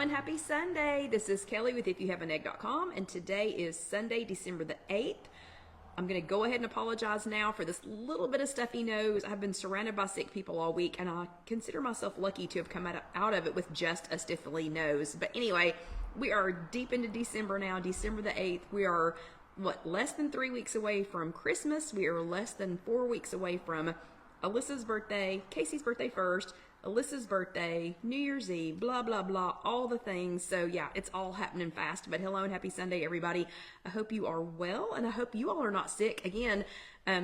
and happy Sunday. This is Kelly with IfYouHaveAnEgg.com, and today is Sunday, December the 8th. I'm going to go ahead and apologize now for this little bit of stuffy nose. I've been surrounded by sick people all week, and I consider myself lucky to have come out of it with just a stiffly nose. But anyway, we are deep into December now, December the 8th. We are, less than 3 weeks away from Christmas. We are less than 4 weeks away from Alyssa's birthday, Casey's birthday first, Alyssa's birthday, New Year's Eve, blah, blah, blah, all the things. So yeah, it's all happening fast. But hello and happy Sunday, everybody. I hope you are well, and I hope you all are not sick. Again,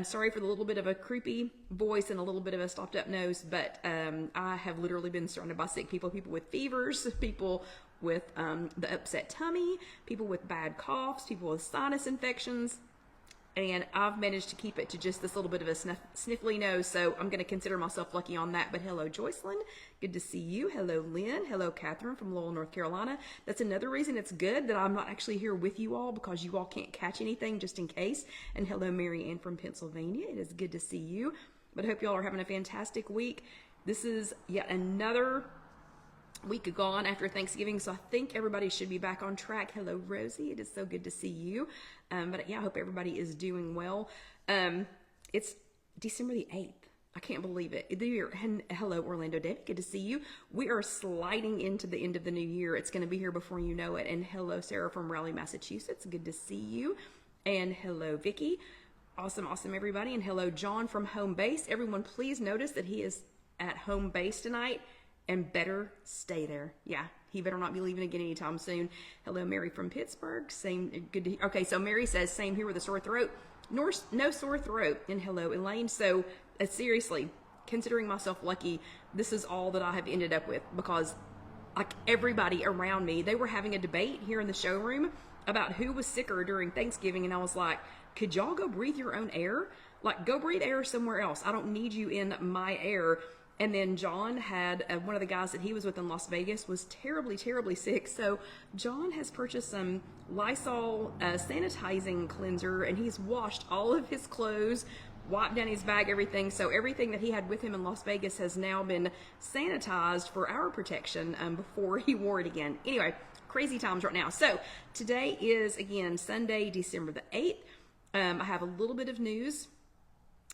sorry for the little bit of a creepy voice and a little bit of a stopped up nose, but I have literally been surrounded by sick people, people with fevers, people with the upset tummy, people with bad coughs, people with sinus infections. And I've managed to keep it to just this little bit of a sniffly nose, so I'm going to consider myself lucky on that. But hello, Joycelyn. Good to see you. Hello, Lynn. Hello, Catherine from Lowell, North Carolina. That's another reason it's good that I'm not actually here with you all, because you all can't catch anything just in case. And hello, Mary Ann from Pennsylvania. It is good to see you. But I hope you all are having a fantastic week. This is yet another week gone after Thanksgiving, so I think everybody should be back on track. Hello, Rosie. It is so good to see you. But yeah, I hope everybody is doing well. It's December the 8th. I can't believe it. And hello, Orlando David. Good to see you. We are sliding into the end of the new year. It's going to be here before you know it. And hello, Sarah from Raleigh, Massachusetts. Good to see you. And hello, Vicky. Awesome, awesome, everybody. And hello, John from Home Base. Everyone, please notice that he is at home base tonight, and better stay there. Yeah, he better not be leaving again anytime soon. Hello, Mary from Pittsburgh. Same, good to, okay, so Mary says, same here with a sore throat. No sore throat. And hello, Elaine. So seriously, considering myself lucky, this is all that I have ended up with, because like everybody around me, they were having a debate here in the showroom about who was sicker during Thanksgiving. And I was like, could y'all go breathe your own air? Like, go breathe air somewhere else. I don't need you in my air. And then John had, one of the guys that he was with in Las Vegas was terribly, terribly sick. So John has purchased some Lysol sanitizing cleanser, and he's washed all of his clothes, wiped down his bag, everything. So everything that he had with him in Las Vegas has now been sanitized for our protection before he wore it again. Anyway, crazy times right now. So today is, again, Sunday, December the 8th. I have a little bit of news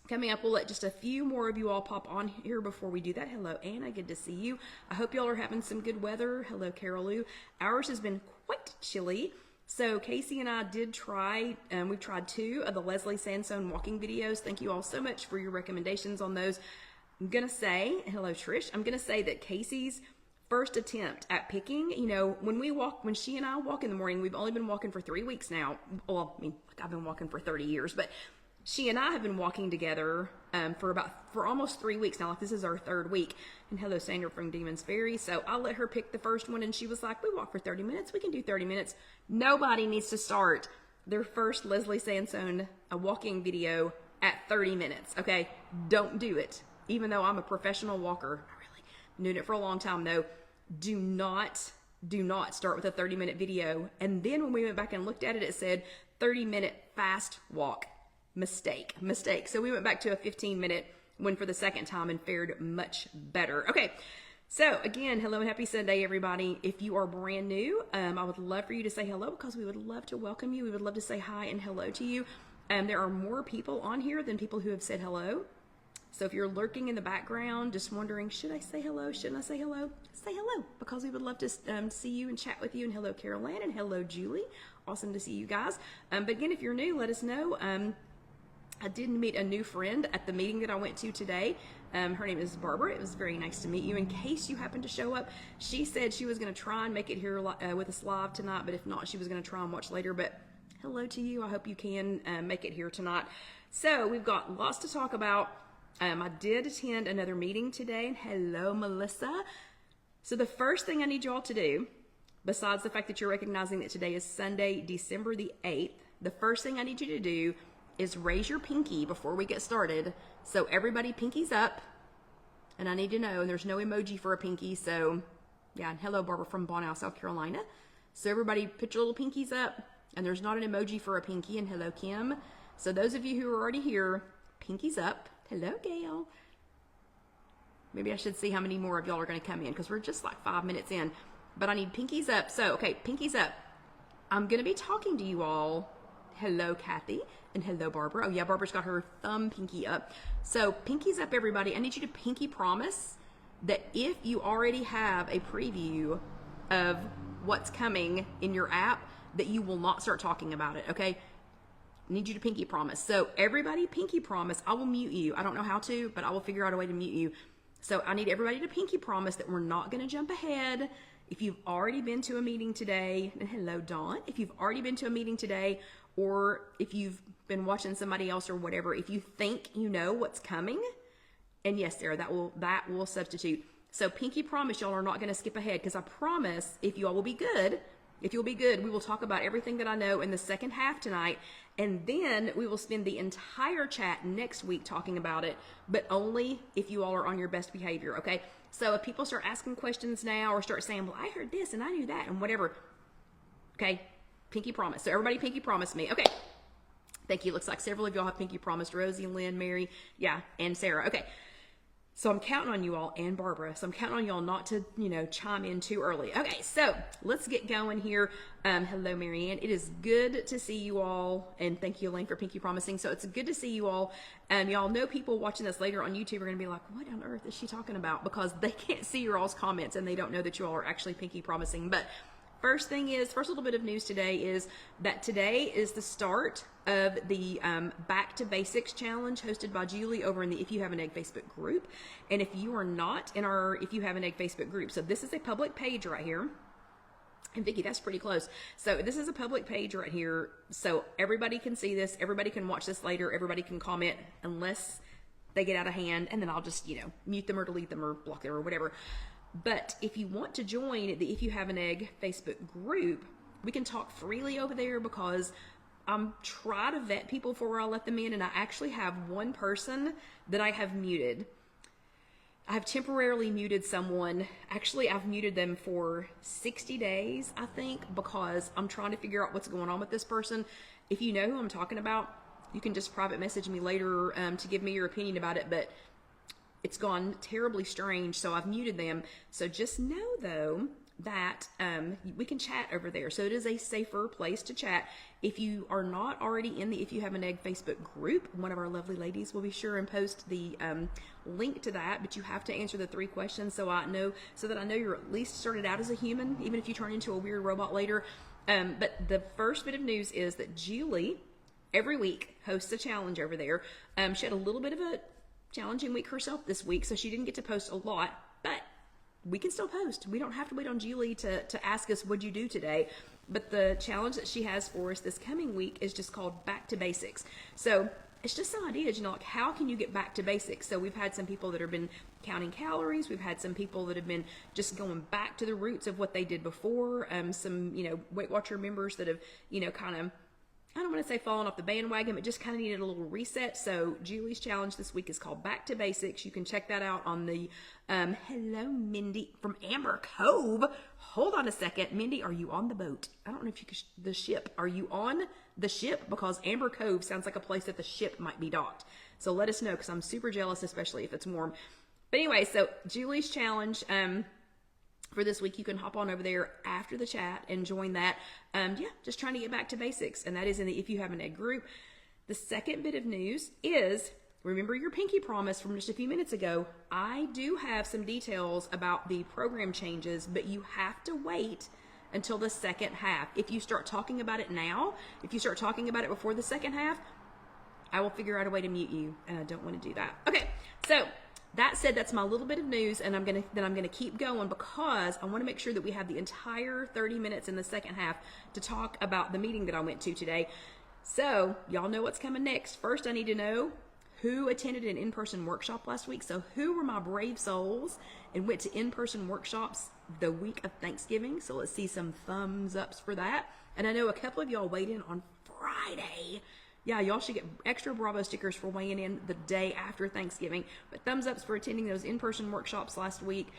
coming up. We'll let just a few more of you all pop on here before we do that. Hello, Anna. Good to see you. I hope y'all are having some good weather. Hello, Carol Lou. Ours has been quite chilly. So Casey and I did try, we've tried 2 of the Leslie Sansone walking videos. Thank you all so much for your recommendations on those. I'm going to say, hello, Trish. I'm going to say that Casey's first attempt at picking, you know, when she and I walk in the morning, we've only been walking for 3 weeks now. Well, I mean, I've been walking for 30 years, but she and I have been walking together for almost 3 weeks now. Like, this is our 3rd week. And hello, Sandra from Demons Ferry. So I let her pick the first one, and she was like, we walk for 30 minutes. We can do 30 minutes. Nobody needs to start their first Leslie Sansone walking video at 30 minutes, okay? Don't do it. Even though I'm a professional walker, I really been doing it for a long time, though. Do not start with a 30-minute video. And then when we went back and looked at it, it said 30-minute fast walk. Mistake. So we went back to a 15-minute one for the second time and fared much better. Okay, so again, hello and happy Sunday, everybody. If you are brand new, I would love for you to say hello, because we would love to welcome you. We would love to say hi and hello to you. There are more people on here than people who have said hello. So if you're lurking in the background, just wondering, should I say hello? Shouldn't I say hello? Say hello, because we would love to see you and chat with you. And hello, Carol Ann, and hello, Julie. Awesome to see you guys. But again, if you're new, let us know. I did meet a new friend at the meeting that I went to today. Her name is Barbara. It was very nice to meet you. In case you happen to show up, she said she was going to try and make it here with us live tonight, but if not, she was going to try and watch later. But hello to you. I hope you can make it here tonight. So we've got lots to talk about. I did attend another meeting today. And hello, Melissa. So the first thing I need you all to do, besides the fact that you're recognizing that today is Sunday, December the 8th, the first thing I need you to do is raise your pinky before we get started. So everybody, pinkies up. And I need to know, and there's no emoji for a pinky, so yeah. And hello, Barbara from Bonao, South Carolina. So everybody put your little pinkies up, and there's not an emoji for a pinky. And hello, Kim. So those of you who are already here, pinkies up. Hello, Gail. Maybe I should see how many more of y'all are going to come in, because we're just like 5 minutes in. but I need pinkies up. So, okay, pinkies up. I'm going to be talking to you all. Hello, Kathy, and hello, Barbara. Oh, yeah, Barbara's got her thumb pinky up. So, pinkies up, everybody. I need you to pinky promise that if you already have a preview of what's coming in your app, that you will not start talking about it, okay? I need you to pinky promise. So, everybody pinky promise. I will mute you. I don't know how to, but I will figure out a way to mute you. So, I need everybody to pinky promise that we're not going to jump ahead. If you've already been to a meeting today, and hello, Dawn. If you've already been to a meeting today, or if you've been watching somebody else or whatever, if you think you know what's coming, and yes, Sarah, that will substitute. So pinky promise y'all are not going to skip ahead, because I promise if you all will be good, we will talk about everything that I know in the second half tonight, and then we will spend the entire chat next week talking about it, but only if you all are on your best behavior, okay? So if people start asking questions now or start saying, well, I heard this and I knew that and whatever, okay, pinky promise. So everybody pinky promise me. Okay, thank you. Looks like several of y'all have pinky promised. Rosie, Lynn, Mary, yeah, and Sarah. Okay, so I'm counting on you all, and Barbara. So I'm counting on y'all not to, chime in too early. Okay, so let's get going here. Hello, Marianne. It is good to see you all, and thank you, Elaine, for pinky promising. So it's good to see you all. Y'all know people watching this later on YouTube are going to be like, what on earth is she talking about? Because they can't see your all's comments, and they don't know that you all are actually pinky promising. But first little bit of news today is that today is the start of the Back to Basics Challenge hosted by Julie over in the If You Have an Egg Facebook group. And if you are not in our If You Have an Egg Facebook group, so this is a public page right here. And Vicki, that's pretty close. So this is a public page right here. So everybody can see this. Everybody can watch this later. Everybody can comment unless they get out of hand. And then I'll just, mute them or delete them or block them or whatever. But if you want to join the If You Have an Egg Facebook group, we can talk freely over there, because I'm trying to vet people before I let them in, and I actually have one person that I have muted. I have temporarily muted someone. Actually, I've muted them for 60 days, I think, because I'm trying to figure out what's going on with this person. If you know who I'm talking about, you can just private message me later to give me your opinion about it, but it's gone terribly strange, so I've muted them. So just know, though, that we can chat over there. So it is a safer place to chat. If you are not already in the If You Have an Egg Facebook group, one of our lovely ladies will be sure and post the link to that, but you have to answer the 3 questions so that I know you're at least started out as a human, even if you turn into a weird robot later. But the first bit of news is that Julie, every week, hosts a challenge over there. She had a little bit of a challenging week herself this week, so she didn't get to post a lot, but we can still post. We don't have to wait on Julie to ask us, what'd you do today? But the challenge that she has for us this coming week is just called Back to Basics. So it's just some ideas, like how can you get back to basics? So we've had some people that have been counting calories. We've had some people that have been just going back to the roots of what they did before. Some, Weight Watcher members that have, kind of, I don't want to say falling off the bandwagon, but just kind of needed a little reset. So Julie's challenge this week is called Back to Basics. You can check that out on the, hello, Mindy from Amber Cove. Hold on a second. Mindy, are you on the boat? I don't know if you could, the ship. Are you on the ship? Because Amber Cove sounds like a place that the ship might be docked. So let us know, because I'm super jealous, especially if it's warm. But anyway, so Julie's challenge, for this week, you can hop on over there after the chat and join that. Just trying to get back to basics, and that is in the If You Have an Egg group. The second bit of news is, remember your pinky promise from just a few minutes ago. I do have some details about the program changes, but you have to wait until the second half. If you start talking about it now, if you start talking about it before the second half, I will figure out a way to mute you, and I don't want to do that. Okay, so that said, that's my little bit of news, and I'm gonna keep going, because I want to make sure that we have the entire 30 minutes in the second half to talk about the meeting that I went to today. So y'all know what's coming next. First, I need to know who attended an in-person workshop last week. So who were my brave souls and went to in-person workshops the week of Thanksgiving? So let's see some thumbs ups for that. And I know a couple of y'all weighed in on Friday. Yeah, y'all should get extra Bravo stickers for weighing in the day after Thanksgiving. But thumbs ups for attending those in-person workshops last week.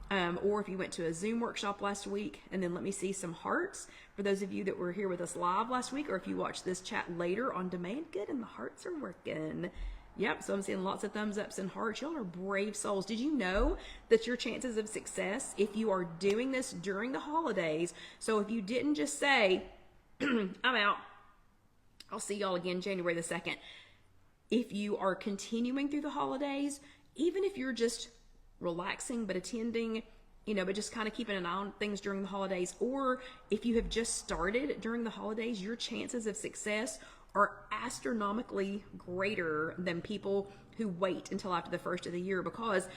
Or if you went to a Zoom workshop last week. And then let me see some hearts for those of you that were here with us live last week, or if you watched this chat later on demand. Good, and the hearts are working. Yep, so I'm seeing lots of thumbs ups and hearts. Y'all are brave souls. Did you know that your chances of success, if you are doing this during the holidays, so if you didn't just say, I'm out, I'll see y'all again January the 2nd. If you are continuing through the holidays, even if you're just relaxing but attending, but just kind of keeping an eye on things during the holidays, or if you have just started during the holidays, your chances of success are astronomically greater than people who wait until after the first of the year, because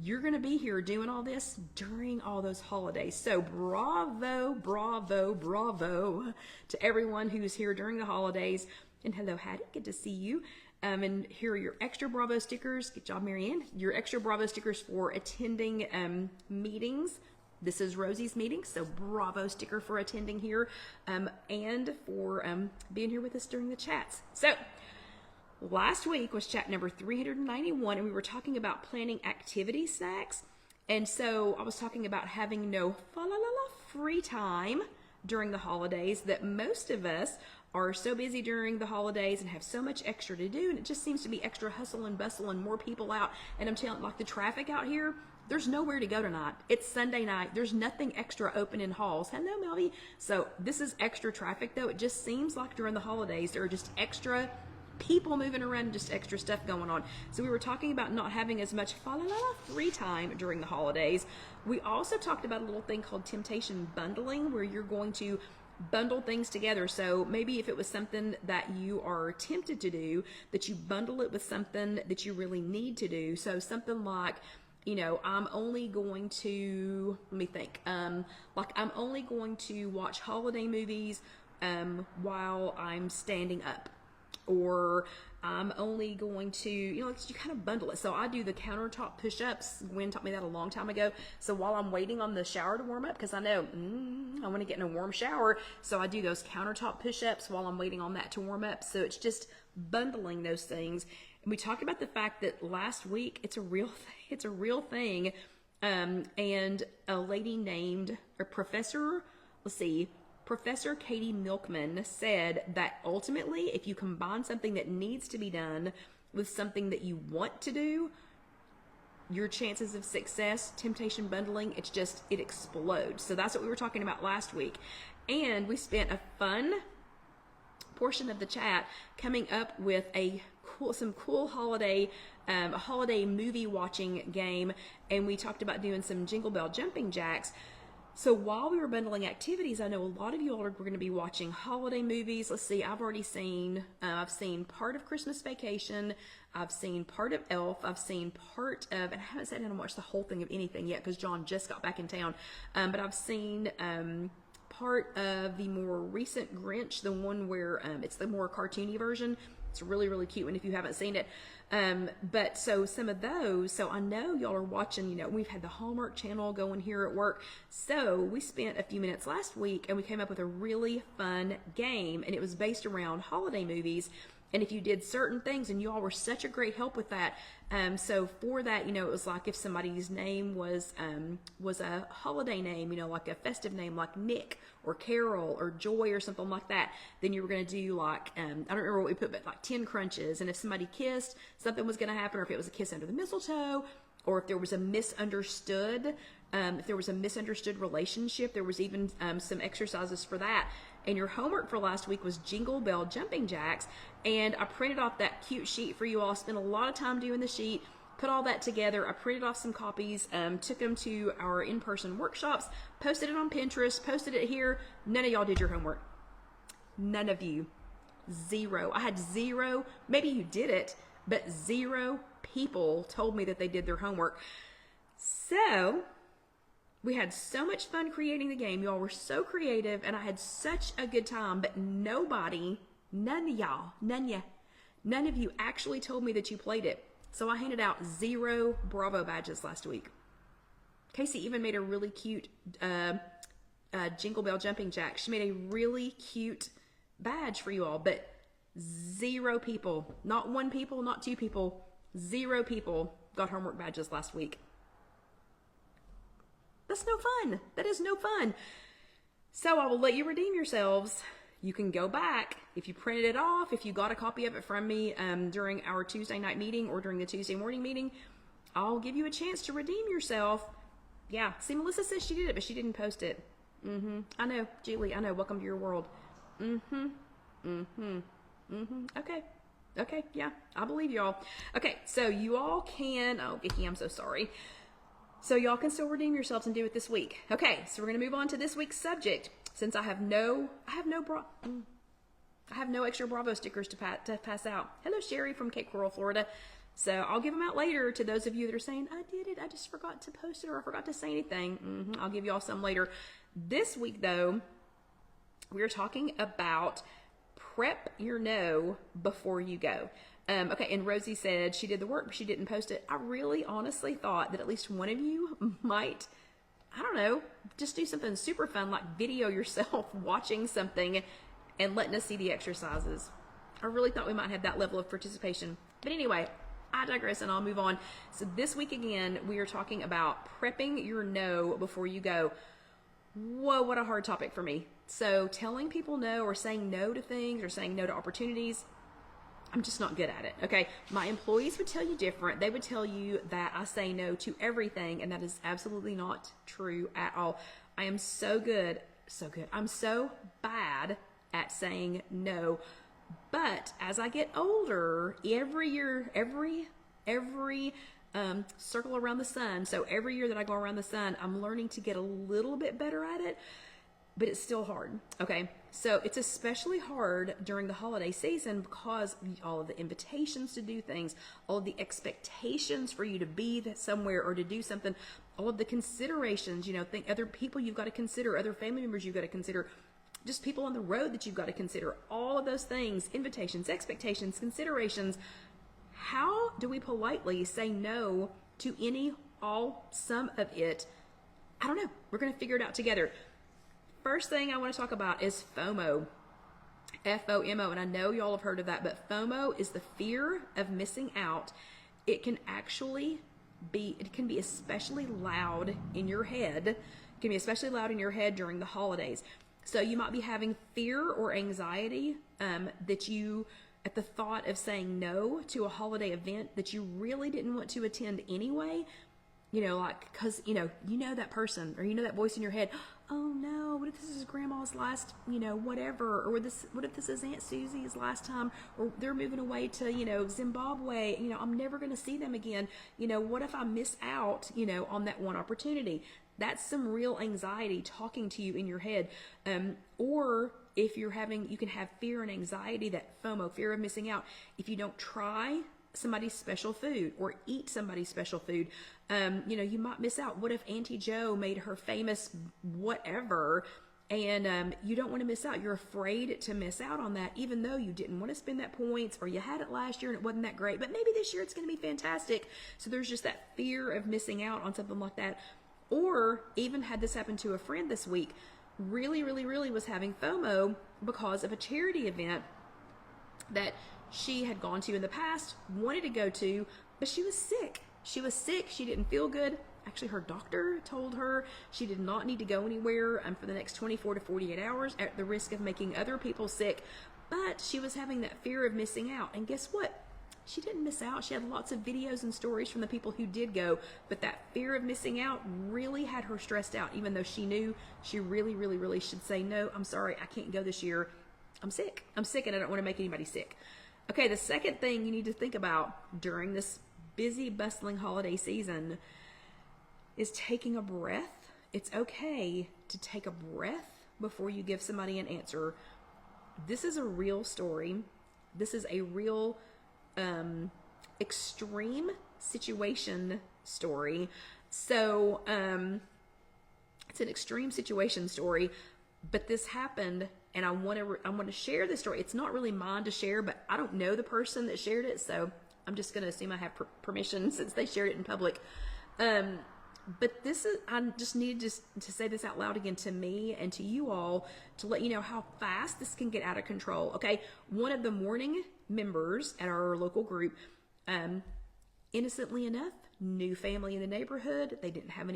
you're going to be here doing all this during all those holidays. So bravo, bravo, bravo to everyone who's here during the holidays. And hello, Hattie, good to see you. And here are your extra Bravo stickers. Good job, Marianne. Your extra Bravo stickers for attending meetings. This is Rosie's meeting, so Bravo sticker for attending here and for being here with us during the chats. So last week was chat number 391, and we were talking about planning activity snacks. And so I was talking about having no free time during the holidays, that most of us are so busy during the holidays and have so much extra to do, and it just seems to be extra hustle and bustle and more people out. And I'm telling you, like the traffic out here, there's nowhere to go tonight. It's Sunday night. There's nothing extra open in halls. Hello, Melvie. So this is extra traffic, though. It just seems like during the holidays, there are just extra people moving around and just extra stuff going on. So we were talking about not having as much free time during the holidays. We also talked about a little thing called temptation bundling, where you're going to bundle things together. So maybe if it was something that you are tempted to do, that you bundle it with something that you really need to do. So something like, I'm only going to, let me think, like I'm only going to watch holiday movies while I'm standing up. Or I'm only going to, you kind of bundle it. So I do the countertop push-ups. Gwen taught me that a long time ago. So while I'm waiting on the shower to warm up, because I know I want to get in a warm shower, so I do those countertop push-ups while I'm waiting on that to warm up. So it's just bundling those things. And we talked about the fact that last week, it's a real thing. It's a real thing. And a lady named, Professor Katie Milkman said that ultimately, if you combine something that needs to be done with something that you want to do, your chances of success, temptation bundling, it explodes. So that's what we were talking about last week. And we spent a fun portion of the chat coming up with some cool holiday movie watching game. And we talked about doing some Jingle Bell jumping jacks. So while we were bundling activities, I know a lot of you all are going to be watching holiday movies. Let's see, I've seen part of Christmas Vacation. I've seen part of Elf. I've seen part of, and I haven't sat down and watched the whole thing of anything yet because John just got back in town. But I've seen part of the more recent Grinch, the one where it's the more cartoony version. It's a really, really cute one if you haven't seen it. But so some of those, so I know y'all are watching, we've had the Hallmark Channel going here at work. So we spent a few minutes last week and we came up with a really fun game, and it was based around holiday movies. And if you did certain things, and you all were such a great help with that. So for that, it was like if somebody's name was a holiday name, like a festive name like Nick or Carol or Joy or something like that, then you were going to do like, I don't remember what we put, but like 10 crunches. And if somebody kissed, something was going to happen, or if it was a kiss under the mistletoe, or if there was a misunderstood relationship, there was even some exercises for that. And your homework for last week was Jingle Bell jumping jacks. And I printed off that cute sheet for you all. Spent a lot of time doing the sheet, put all that together. I printed off some copies, took them to our in-person workshops, posted it on Pinterest, posted it here. None of y'all did your homework. None of you. Zero. I had zero. Maybe you did it, but zero people told me that they did their homework. So we had so much fun creating the game. Y'all were so creative, and I had such a good time, but none of you actually told me that you played it. So I handed out 0 Bravo badges last week. Casey even made a really cute Jingle Bell jumping jack. She made a really cute badge for you all, but 0 people, not 1 people, not 2 people, 0 people got homework badges last week. That's no fun. That is no fun. So I will let you redeem yourselves. You can go back if you printed it off, if you got a copy of it from me during our Tuesday night meeting or during the Tuesday morning meeting. I'll give you a chance to redeem yourself. Yeah, see, Melissa says she did it, but she didn't post it. I know, Julie, I know. Welcome to your world. Okay, yeah, I believe y'all. Okay, so you all can, oh, Vicki, I'm so sorry. So y'all can still redeem yourselves and do it this week. Okay, so we're going to move on to this week's subject. Since I have no extra Bravo stickers to pass out. Hello, Sherry from Cape Coral, Florida. So I'll give them out later to those of you that are saying, I did it, I just forgot to post it or I forgot to say anything. I'll give y'all some later. This week, though, we're talking about prep your no before you go. Okay, and Rosie said she did the work, but she didn't post it. I really honestly thought that at least one of you might, I don't know, just do something super fun, like video yourself watching something and letting us see the exercises. I really thought we might have that level of participation. But anyway, I digress and I'll move on. So this week again, we are talking about prepping your no before you go. Whoa, what a hard topic for me. So telling people no or saying no to things or saying no to opportunities, I'm just not good at it. Okay, my employees would tell you different. They would tell you that I say no to everything, and that is absolutely not true at all. I am so good. I'm so bad at saying no. But as I get older, every year, every circle around the sun, so every year that I go around the sun, I'm learning to get a little bit better at it, but it's still hard. Okay, so it's especially hard during the holiday season because all of the invitations to do things, all of the expectations for you to be somewhere or to do something, all of the considerations, think other people you've got to consider, other family members you've got to consider, just people on the road that you've got to consider, all of those things, invitations, expectations, considerations. How do we politely say no to any, all, some of it? I don't know. We're going to figure it out together. First thing I want to talk about is FOMO. FOMO, and I know y'all have heard of that, but FOMO is the fear of missing out. It can be especially loud in your head. It can be especially loud in your head during the holidays. So you might be having fear or anxiety at the thought of saying no to a holiday event that you really didn't want to attend anyway. Because that person or that voice in your head, oh no, what if this is grandma's last, whatever, or what if this is Aunt Susie's last time, or they're moving away to, Zimbabwe, I'm never going to see them again. What if I miss out, on that one opportunity? That's some real anxiety talking to you in your head. Or if you can have fear and anxiety, that FOMO, fear of missing out. If you don't try somebody's special food or eat somebody's special food, you might miss out. What if Auntie Joe made her famous whatever, and you don't want to miss out. You're afraid to miss out on that, even though you didn't want to spend that points, or you had it last year and it wasn't that great, but maybe this year it's going to be fantastic. So there's just that fear of missing out on something like that. Or even had this happen to a friend this week, really was having FOMO because of a charity event that she had gone to in the past, wanted to go to, but she was sick. She didn't feel good. Actually, her doctor told her she did not need to go anywhere for the next 24 to 48 hours at the risk of making other people sick. But she was having that fear of missing out. And guess what? She didn't miss out. She had lots of videos and stories from the people who did go, but that fear of missing out really had her stressed out, even though she knew she really should say, no, I'm sorry, I can't go this year. I'm sick and I don't want to make anybody sick. Okay, the second thing you need to think about during this busy, bustling holiday season is taking a breath. It's okay to take a breath before you give somebody an answer. This is a real story. This is a real extreme situation story. So it's an extreme situation story, but this happened, and I want to share this story. It's not really mine to share, but I don't know the person that shared it, so I'm just going to assume I have permission since they shared it in public. But I just needed to say this out loud again to me and to you all to let you know how fast this can get out of control. Okay, one of the morning members at our local group, innocently enough, new family in the neighborhood. They didn't have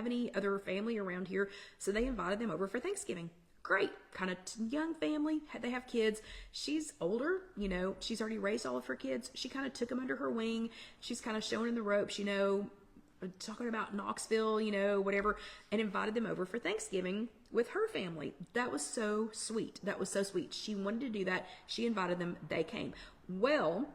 any other family around here, so they invited them over for Thanksgiving. Great, kind of young family. They have kids. She's older, you know, she's already raised all of her kids. She kind of took them under her wing. She's kind of showing them the ropes, you know, talking about Knoxville, you know, whatever, and invited them over for Thanksgiving with her family. That was so sweet. That was so sweet. She wanted to do that. She invited them. They came. Well,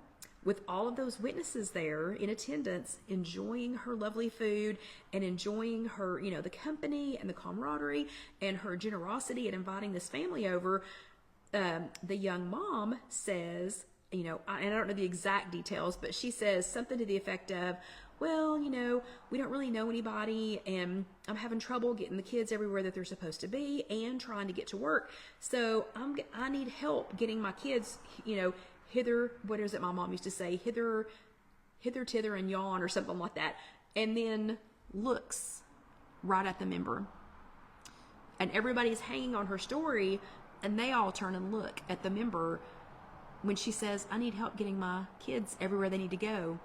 with all of those witnesses there in attendance, enjoying her lovely food and enjoying her, you know, the company and the camaraderie and her generosity at inviting this family over, the young mom says, you know, and I don't know the exact details, but she says something to the effect of, well, you know, we don't really know anybody, and I'm having trouble getting the kids everywhere that they're supposed to be and trying to get to work. So I need help getting my kids, you know, hither, what is it my mom used to say? Hither, tither, and yon, or something like that. And then looks right at the member. And everybody's hanging on her story, and they all turn and look at the member when she says, I need help getting my kids everywhere they need to go.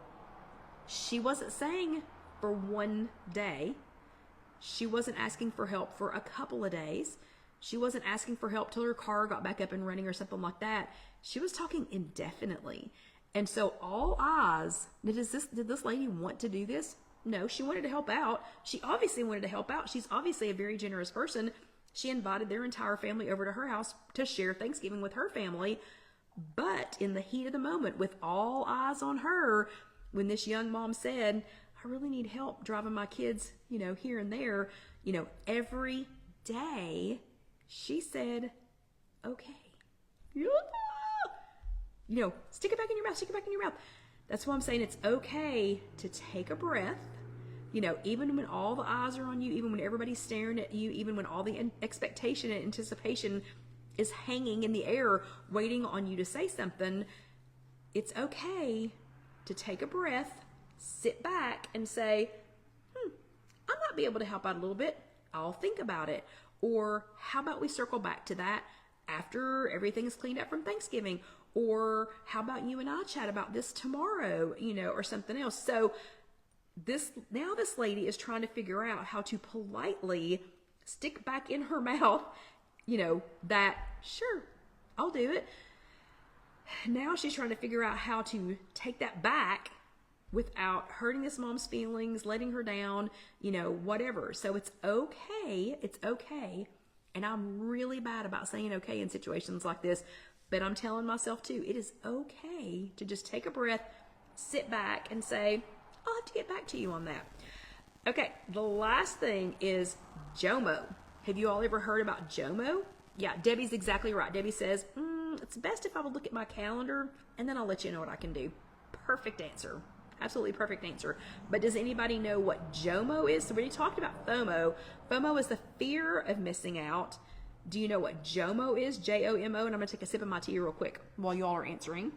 She wasn't saying for one day. She wasn't asking for help for a couple of days. She wasn't asking for help till her car got back up and running or something like that. She was talking indefinitely. And so all eyes, did this lady want to do this? No, she wanted to help out. She obviously wanted to help out. She's obviously a very generous person. She invited their entire family over to her house to share Thanksgiving with her family. But in the heat of the moment, with all eyes on her, when this young mom said, I really need help driving my kids, you know, here and there, you know, every day, she said, okay. You know, stick it back in your mouth, stick it back in your mouth. That's why I'm saying it's okay to take a breath. You know, even when all the eyes are on you, even when everybody's staring at you, even when all the expectation and anticipation is hanging in the air, waiting on you to say something, it's okay to take a breath, sit back and say, I might be able to help out a little bit. I'll think about it. Or how about we circle back to that after everything is cleaned up from Thanksgiving? Or how about you and I chat about this tomorrow, you know, or something else. So this lady is trying to figure out how to politely stick back in her mouth, you know, that, sure, I'll do it. Now she's trying to figure out how to take that back without hurting this mom's feelings, letting her down, you know, whatever. So it's okay. It's okay. And I'm really bad about saying okay in situations like this, but I'm telling myself too, it is okay to just take a breath, sit back and say, I'll have to get back to you on that. Okay. The last thing is JOMO. Have you all ever heard about JOMO? Yeah, Debbie's exactly right. Debbie says, it's best if I would look at my calendar and then I'll let you know what I can do. Perfect answer. Absolutely perfect answer. But does anybody know what JOMO is? So we already talked about FOMO. FOMO is the fear of missing out. Do you know what JOMO is? J-O-M-O. And I'm going to take a sip of my tea real quick while you all are answering.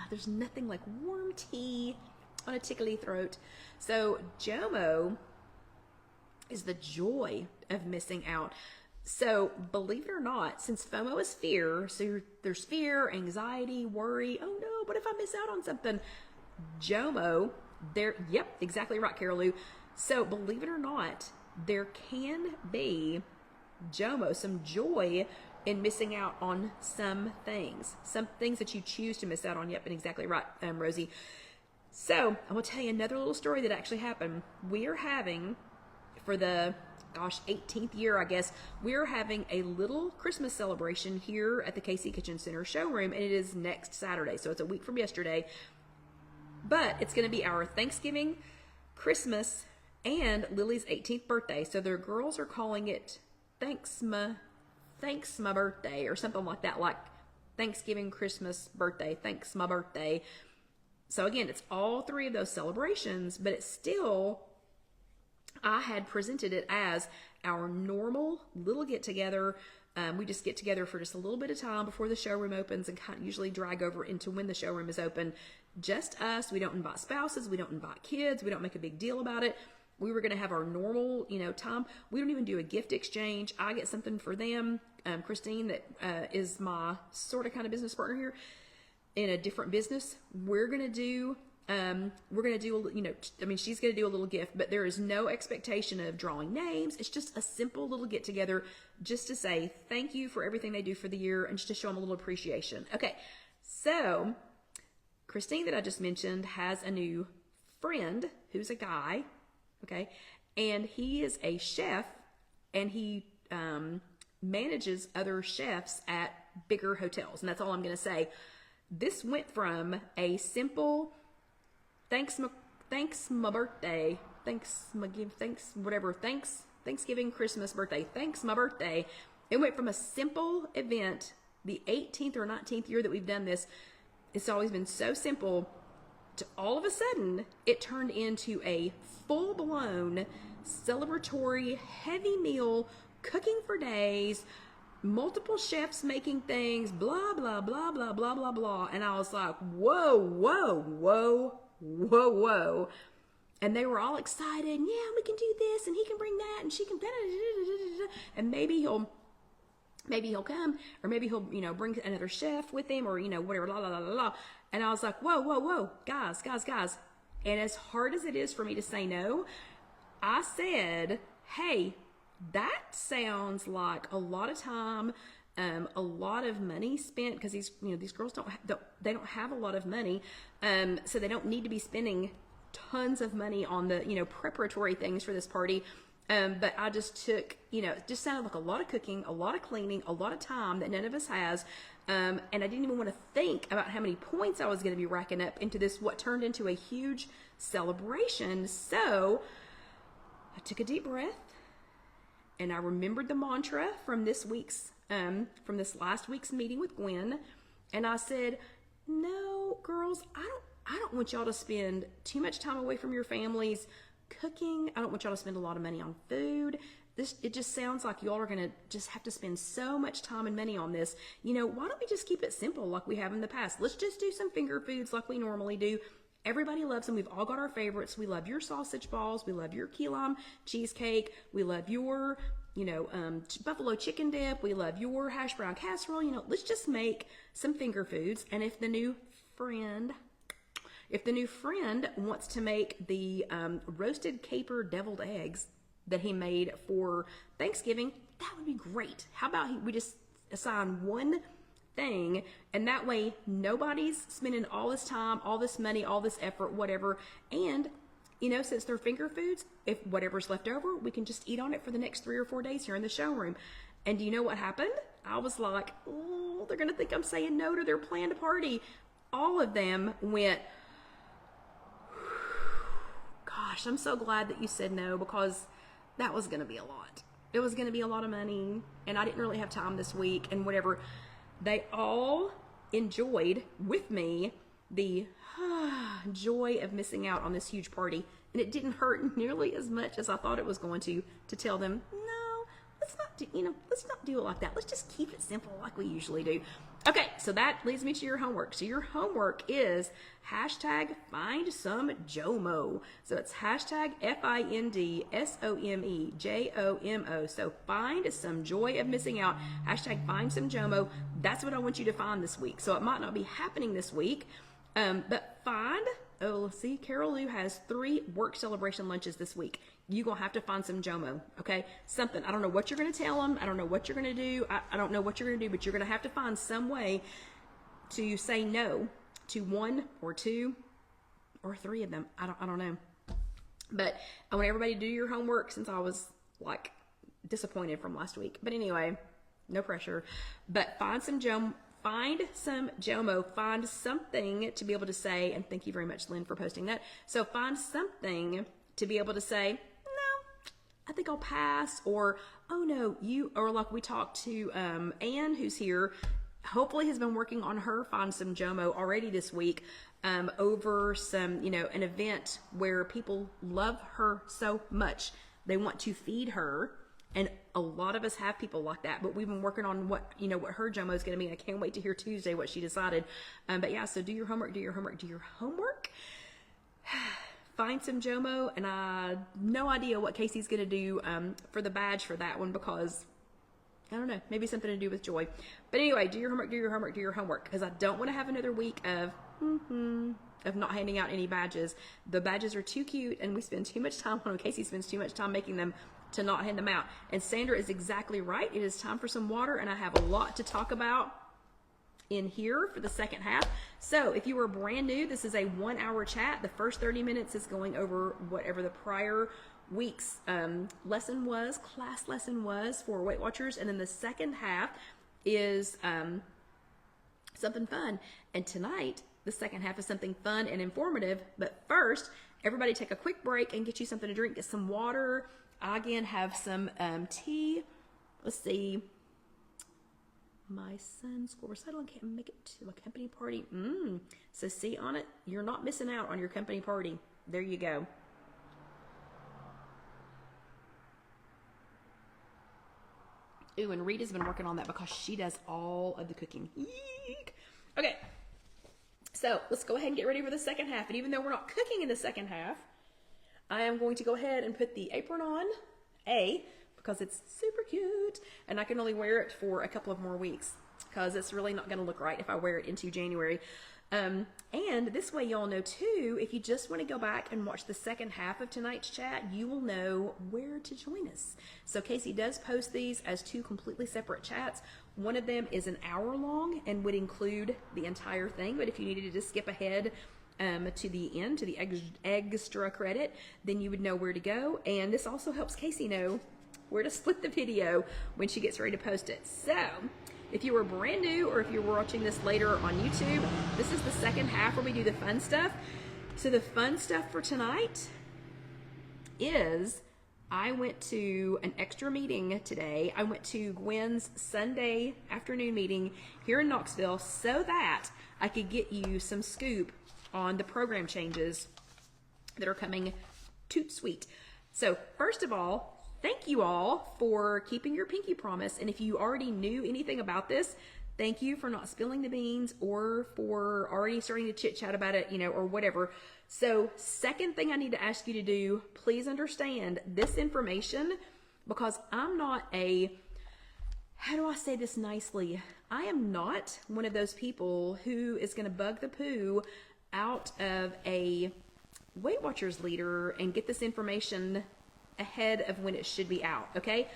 There's nothing like warm tea on a tickly throat. So JOMO is the joy of missing out. So believe it or not, since FOMO is fear, so there's fear, anxiety, worry. Oh no, what if I miss out on something? JOMO, yep, exactly right, Carol Lou. So believe it or not, there can be JOMO, some joy in missing out on some things that you choose to miss out on. Yep, and exactly right, Rosie. So I'm going to tell you another little story that actually happened. We are having, for the 18th year, I guess, we're having a little Christmas celebration here at the KC Kitchen Center showroom, and it is next Saturday. So it's a week from yesterday, but it's going to be our Thanksgiving, Christmas, and Lily's 18th birthday. So their girls are calling it Thanks my birthday, or something like that, like Thanksgiving, Christmas, birthday, thanks my birthday. So again, it's all three of those celebrations, but it's still, I had presented it as our normal little get together. We just get together for just a little bit of time before the showroom opens and kind of usually drag over into when the showroom is open. Just us. We don't invite spouses. We don't invite kids. We don't make a big deal about it. We were going to have our normal, time. We don't even do a gift exchange. I get something for them. Christine, that is my sort of kind of business partner here in a different business. We're going to do we're going to do, she's going to do a little gift, but there is no expectation of drawing names. It's just a simple little get together just to say thank you for everything they do for the year and just to show them a little appreciation. Okay. So Christine that I just mentioned has a new friend who's a guy. Okay. And he is a chef and he, manages other chefs at bigger hotels. And that's all I'm going to say. This went from a simple Thanksgiving, Christmas, birthday, thanks my birthday. It went from a simple event, the 18th or 19th year that we've done this. It's always been so simple to all of a sudden it turned into a full-blown celebratory heavy meal, cooking for days, multiple chefs making things, blah, blah, blah, blah, blah, blah, blah. And I was like, whoa, whoa, whoa, whoa, whoa. And they were all excited. Yeah, we can do this and he can bring that and she can, and maybe he'll come, or maybe he'll, bring another chef with him, or, whatever, la, la, la, la, la. And I was like, whoa, whoa, whoa, guys. And as hard as it is for me to say no, I said, hey, that sounds like a lot of time, a lot of money spent, because these girls don't have a lot of money, so they don't need to be spending tons of money on the preparatory things for this party. But I just took, it just sounded like a lot of cooking, a lot of cleaning, a lot of time that none of us has. And I didn't even want to think about how many points I was going to be racking up into this, what turned into a huge celebration. So I took a deep breath and I remembered the mantra from this last week's meeting with Gwen. And I said, no, girls, I don't want y'all to spend too much time away from your families cooking. I don't want y'all to spend a lot of money on food. It just sounds like y'all are going to just have to spend so much time and money on this. Why don't we just keep it simple like we have in the past? Let's just do some finger foods like we normally do. Everybody loves them. We've all got our favorites. We love your sausage balls. We love your key lime cheesecake. We love your, buffalo chicken dip. We love your hash brown casserole. Let's just make some finger foods. And if the new friend wants to make the roasted caper deviled eggs that he made for Thanksgiving, that would be great. How about we just assign one thing, and that way nobody's spending all this time, all this money, all this effort, whatever. And since they're finger foods, if whatever's left over, we can just eat on it for the next 3 or 4 days here in the showroom. And do you know what happened? I was like, oh, they're gonna think I'm saying no to their planned party. All of them went, gosh, I'm so glad that you said no, because that was gonna be a lot. It was gonna be a lot of money, and I didn't really have time this week and whatever. They all enjoyed with me the joy of missing out on this huge party. And it didn't hurt nearly as much as I thought it was going to tell them, no, let's not do it like that. Let's just keep it simple like we usually do. Okay, so that leads me to your homework. So your homework is hashtag find some JOMO. So it's hashtag FINDSOMEJOMO. So find some joy of missing out. Hashtag find some JOMO. That's what I want you to find this week. So it might not be happening this week, but find, see, Carol Lou has 3 work celebration lunches this week. You're going to have to find some JOMO, okay? Something. I don't know what you're going to tell them. I don't know what you're going to do. I don't know what you're going to do, but you're going to have to find some way to say no to 1 or 2 or 3 of them. I don't know. But I want everybody to do your homework, since I was like disappointed from last week. But anyway, no pressure. But find some JOMO. Find something to be able to say, and thank you very much, Lynn, for posting that. So find something to be able to say, no, I think I'll pass, or, oh no, or like we talked to Anne, who's here, hopefully has been working on her find some JOMO already this week, over some, an event where people love her so much. They want to feed her. And a lot of us have people like that, but we've been working on what her JOMO is going to be. I can't wait to hear Tuesday what she decided. But yeah, so do your homework. Find some JOMO, and I have no idea what Casey's going to do for the badge for that one, because I don't know, maybe something to do with joy. But anyway, do your homework, because I don't want to have another week of of not handing out any badges. The badges are too cute and we spend too much time on them. Casey spends too much time making them to not hand them out. And Sandra is exactly right. It is time for some water, and I have a lot to talk about in here for the second half. So if you are brand new, this is a 1-hour chat. The first 30 minutes is going over whatever the prior week's class lesson was for Weight Watchers. And then the second half is something fun. And tonight, the second half is something fun and informative. But first, everybody take a quick break and get you something to drink, get some water. I again have some tea. Let's see. My son's school recital and can't make it to a company party. So see on it, you're not missing out on your company party. There you go. Ooh, and Rita's been working on that because she does all of the cooking. Eek. Okay, so let's go ahead and get ready for the second half. And even though we're not cooking in the second half, I am going to go ahead and put the apron on, because it's super cute, and I can only wear it for a couple of more weeks because it's really not going to look right if I wear it into January. And this way y'all know too, if you just want to go back and watch the second half of tonight's chat, you will know where to join us. So Casey does post these as 2 completely separate chats. One of them is an hour long and would include the entire thing, but if you needed to just skip ahead to the end, to the extra credit, then you would know where to go. And this also helps Casey know where to split the video when she gets ready to post it. So if you were brand new or if you're watching this later on YouTube, this is the second half where we do the fun stuff. So the fun stuff for tonight is I went to an extra meeting today. I went to Gwen's Sunday afternoon meeting here in Knoxville so that I could get you some scoop on the program changes that are coming toot sweet. So first of all, thank you all for keeping your pinky promise. And if you already knew anything about this, thank you for not spilling the beans or for already starting to chit chat about it, or whatever. So second thing I need to ask you to do, please understand this information, because I'm not how do I say this nicely? I am not one of those people who is going to bug the poo out of a Weight Watchers leader and get this information ahead of when it should be out, okay?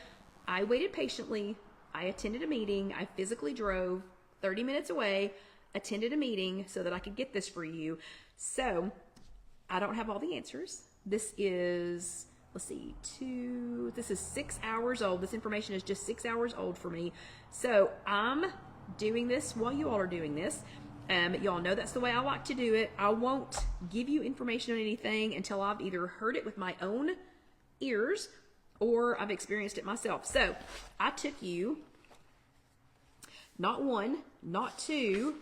I waited patiently. I attended a meeting. I physically drove 30 minutes away, attended a meeting so that I could get this for you. So I don't have all the answers. This is, this is 6 hours old. This information is just 6 hours old for me. So I'm doing this while you all are doing this. Y'all know that's the way I like to do it. I won't give you information on anything until I've either heard it with my own ears or I've experienced it myself. So I took you not 1, not 2,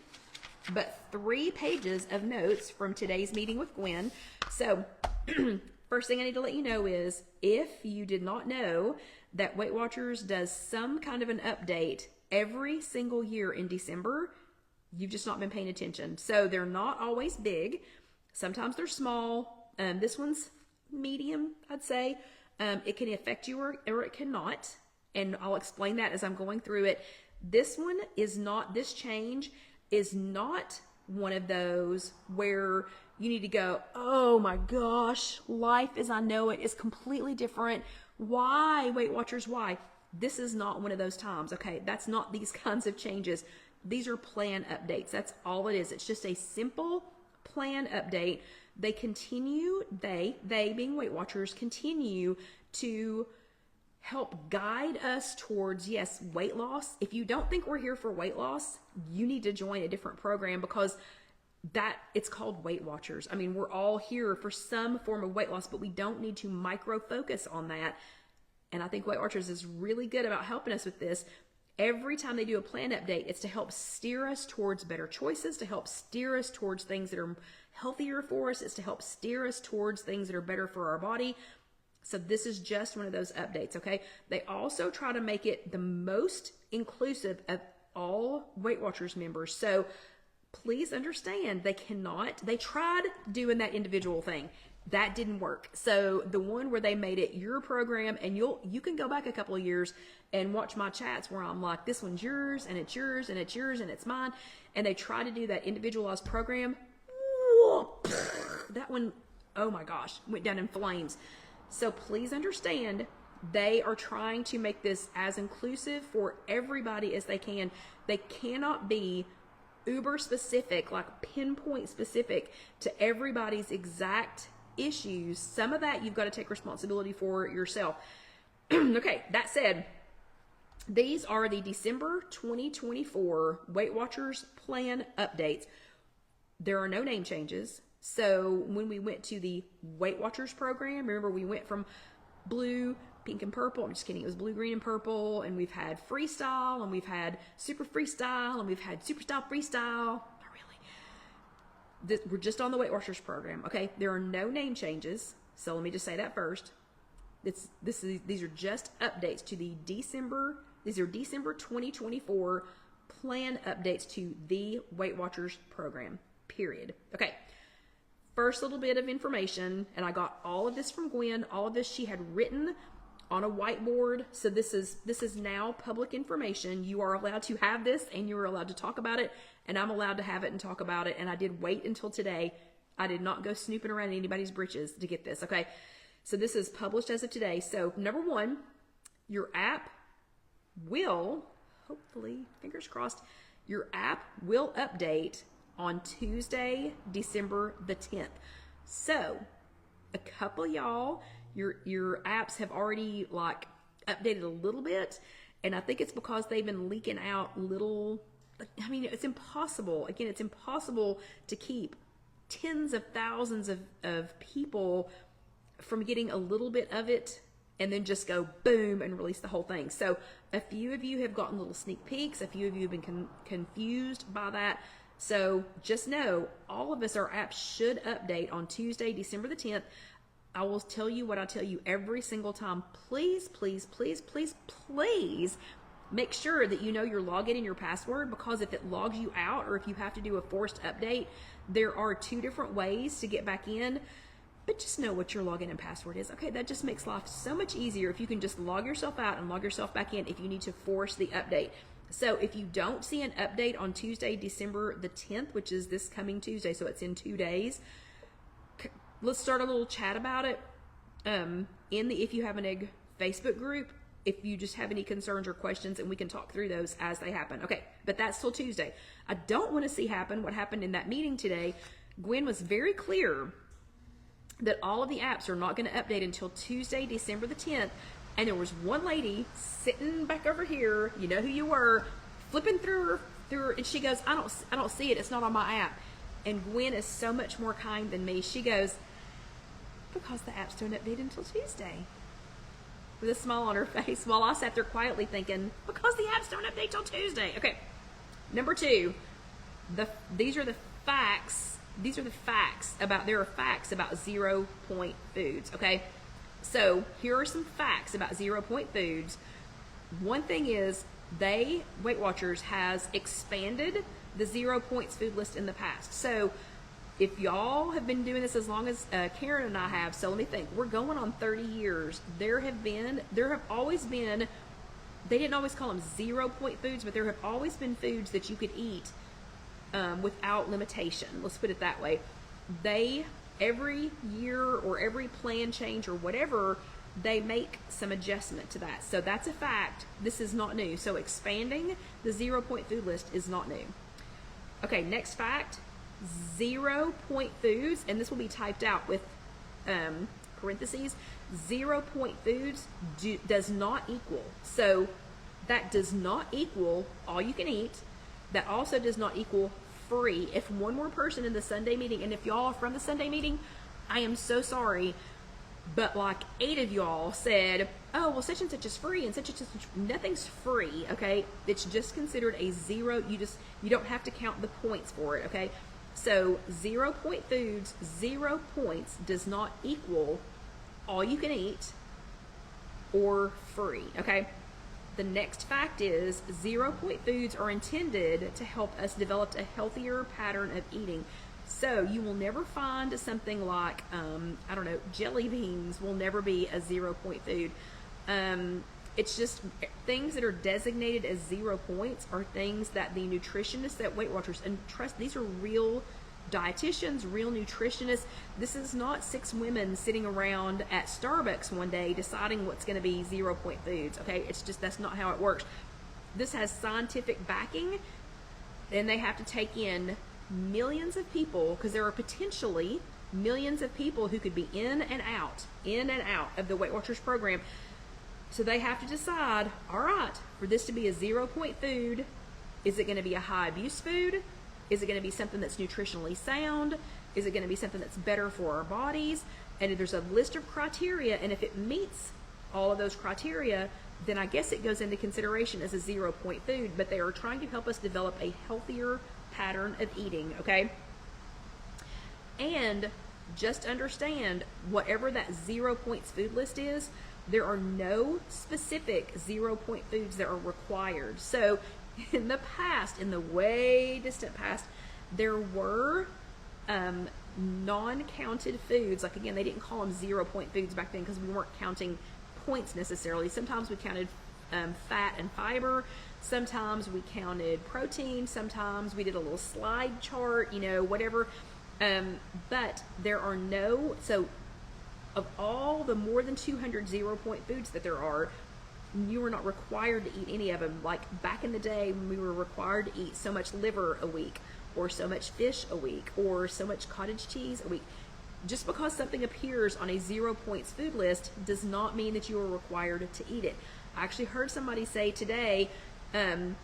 but 3 pages of notes from today's meeting with Gwen. So first thing I need to let you know is, if you did not know that Weight Watchers does some kind of an update every single year in December, you've just not been paying attention. So they're not always big. Sometimes they're small. This one's medium, I'd say. It can affect you or it cannot. And I'll explain that as I'm going through it. This change is not one of those where you need to go, oh my gosh, life as I know it is completely different. Why, Weight Watchers, why? This is not one of those times, okay? That's not these kinds of changes. These are plan updates. That's all it is. It's just a simple plan update. They continue, they being Weight Watchers, continue to help guide us towards, yes, weight loss. If you don't think we're here for weight loss, you need to join a different program, because it's called Weight Watchers. I mean, we're all here for some form of weight loss, but we don't need to micro focus on that. And I think Weight Watchers is really good about helping us with this. Every time they do a plan update, it's to help steer us towards better choices, to help steer us towards things that are healthier for us. It's to help steer us towards things that are better for our body. So this is just one of those updates, okay? They also try to make it the most inclusive of all Weight Watchers members. So please understand, they tried doing that individual thing. That didn't work. So the one where they made it your program, and you can go back a couple of years and watch my chats where I'm like, this one's yours, and it's yours, and it's yours, and it's mine. And they try to do that individualized program. that one, oh my gosh, went down in flames. So please understand, they are trying to make this as inclusive for everybody as they can. They cannot be uber specific, like pinpoint specific to everybody's exact issues. Some of that you've got to take responsibility for yourself. Okay, that said, these are the December 2024 Weight Watchers plan updates. There are no name changes. So when we went to the Weight Watchers program, remember we went from blue, pink, and purple. I'm just kidding. It was blue, green, and purple. And we've had freestyle, and we've had super freestyle, and we've had superstyle freestyle. Not really. We're just on the Weight Watchers program. Okay, there are no name changes. So let me just say that first. These are just updates to the December. These are December 2024 plan updates to the Weight Watchers program. Period. Okay. First little bit of information, and I got all of this from Gwen. All of this she had written on a whiteboard. So this is now public information. You are allowed to have this, and you are allowed to talk about it, and I'm allowed to have it and talk about it. And I did wait until today. I did not go snooping around in anybody's britches to get this. Okay. So this is published as of today. So number one, your app will, hopefully, fingers crossed, your app will update on Tuesday, December the 10th. So a couple of y'all, your apps have already like updated a little bit. And I think it's because they've been leaking out little, I mean, it's impossible. Again, it's impossible to keep tens of thousands of people from getting a little bit of it and then just go boom and release the whole thing. So a few of you have gotten little sneak peeks. A few of you have been confused by that. So just know, all of us, our app should update on Tuesday, December the 10th. I will tell you what I tell you every single time. Please, please, please, please, please make sure that you know your login and your password, because if it logs you out or if you have to do a forced update, there are 2 different ways to get back in. But just know what your login and password is. Okay, that just makes life so much easier if you can just log yourself out and log yourself back in if you need to force the update. So if you don't see an update on Tuesday, December the 10th, which is this coming Tuesday, so it's in 2 days, let's start a little chat about it in the If You Have an Egg Facebook group, if you just have any concerns or questions, and we can talk through those as they happen. Okay, but that's till Tuesday. I don't want to see happen what happened in that meeting today. Gwen was very clear that all of the apps are not going to update until Tuesday, December the 10th. And there was one lady sitting back over here, you know who you were, flipping through her, and she goes, I don't see it. It's not on my app. And Gwen is so much more kind than me. She goes, because the apps don't update until Tuesday. With a smile on her face, while I sat there quietly thinking, because the apps don't update till Tuesday. Okay. Number 2, these are the facts. These are the facts about, there are facts about 0 point foods. Okay. So here are some facts about 0 point foods. One thing is, Weight Watchers has expanded the 0 points food list in the past. So if y'all have been doing this as long as Karen and I have, so let me think, we're going on 30 years. There have always been, they didn't always call them 0 point foods, but there have always been foods that you could eat without limitation. Let's put it that way. Every year or every plan change or whatever, they make some adjustment to that. So that's a fact. This is not new. So expanding the 0 point food list is not new. Okay, next fact, 0 point foods, and this will be typed out with parentheses, 0 point foods does not equal. So that does not equal all you can eat. That also does not equal free. If one more person in the Sunday meeting, and if y'all are from the Sunday meeting, I am so sorry, but like 8 of y'all said, oh, well, such and such is free and such and such, nothing's free. Okay, it's just considered a 0. You don't have to count the points for it. Okay, so 0 point foods, 0 points does not equal all you can eat or free. Okay. The next fact is 0 point foods are intended to help us develop a healthier pattern of eating. So you will never find something like, I don't know, jelly beans will never be a 0 point food. It's just things that are designated as 0 points are things that the nutritionists at Weight Watchers, and trust, these are real dietitians, real nutritionists. This is not 6 women sitting around at Starbucks one day deciding what's going to be 0-point foods. Okay, it's just, that's not how it works. This has scientific backing, and they have to take in millions of people, because there are potentially millions of people who could be in and out of the Weight Watchers program. So they have to decide, all right, for this to be a 0-point food, is it going to be a high abuse food? Is it going to be something that's nutritionally sound? Is it going to be something that's better for our bodies? And there's a list of criteria, and if it meets all of those criteria, then I guess it goes into consideration as a 0-point food. But they are trying to help us develop a healthier pattern of eating, okay? And just understand, whatever that 0 points food list is, there are no specific 0-point foods that are required. So in the past, in the way distant past, there were non-counted foods. Like, again, they didn't call them 0-point foods back then because we weren't counting points necessarily. Sometimes we counted fat and fiber. Sometimes we counted protein. Sometimes we did a little slide chart, you know, whatever. But there are no, so of all the more than 200 0-point foods that there are, you were not required to eat any of them. Like back in the day when we were required to eat so much liver a week, or so much fish a week, or so much cottage cheese a week. Just because something appears on a 0 points food list does not mean that you are required to eat it. I actually heard somebody say today, when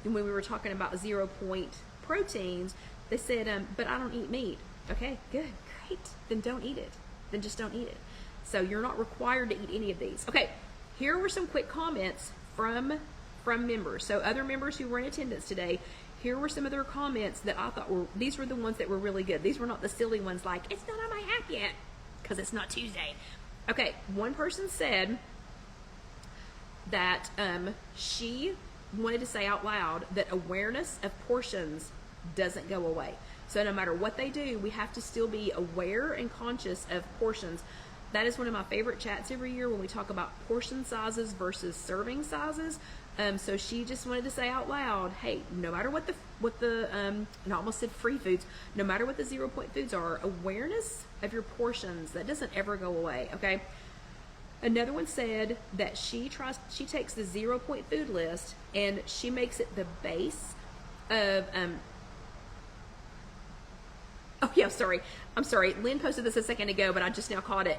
we were talking about 0-point proteins, they said, but I don't eat meat. Okay, good, great. Then don't eat it. Then just don't eat it. So you're not required to eat any of these. Okay, here were some quick comments from members. So other members who were in attendance today, here were some of their comments that I thought were, these were the ones that were really good. These were not the silly ones like, it's not on my app yet, because it's not Tuesday. Okay, one person said that she wanted to say out loud that awareness of portions doesn't go away. So no matter what they do, we have to still be aware and conscious of portions. That is one of my favorite chats every year when we talk about portion sizes versus serving sizes. So she just wanted to say out loud, hey, no matter what the and I almost said free foods, no matter what the 0-point foods are, awareness of your portions, that doesn't ever go away, okay? Another one said that she takes the 0-point food list and she makes it the base of, oh yeah, I'm sorry. Lynn posted this a second ago, but I just now caught it.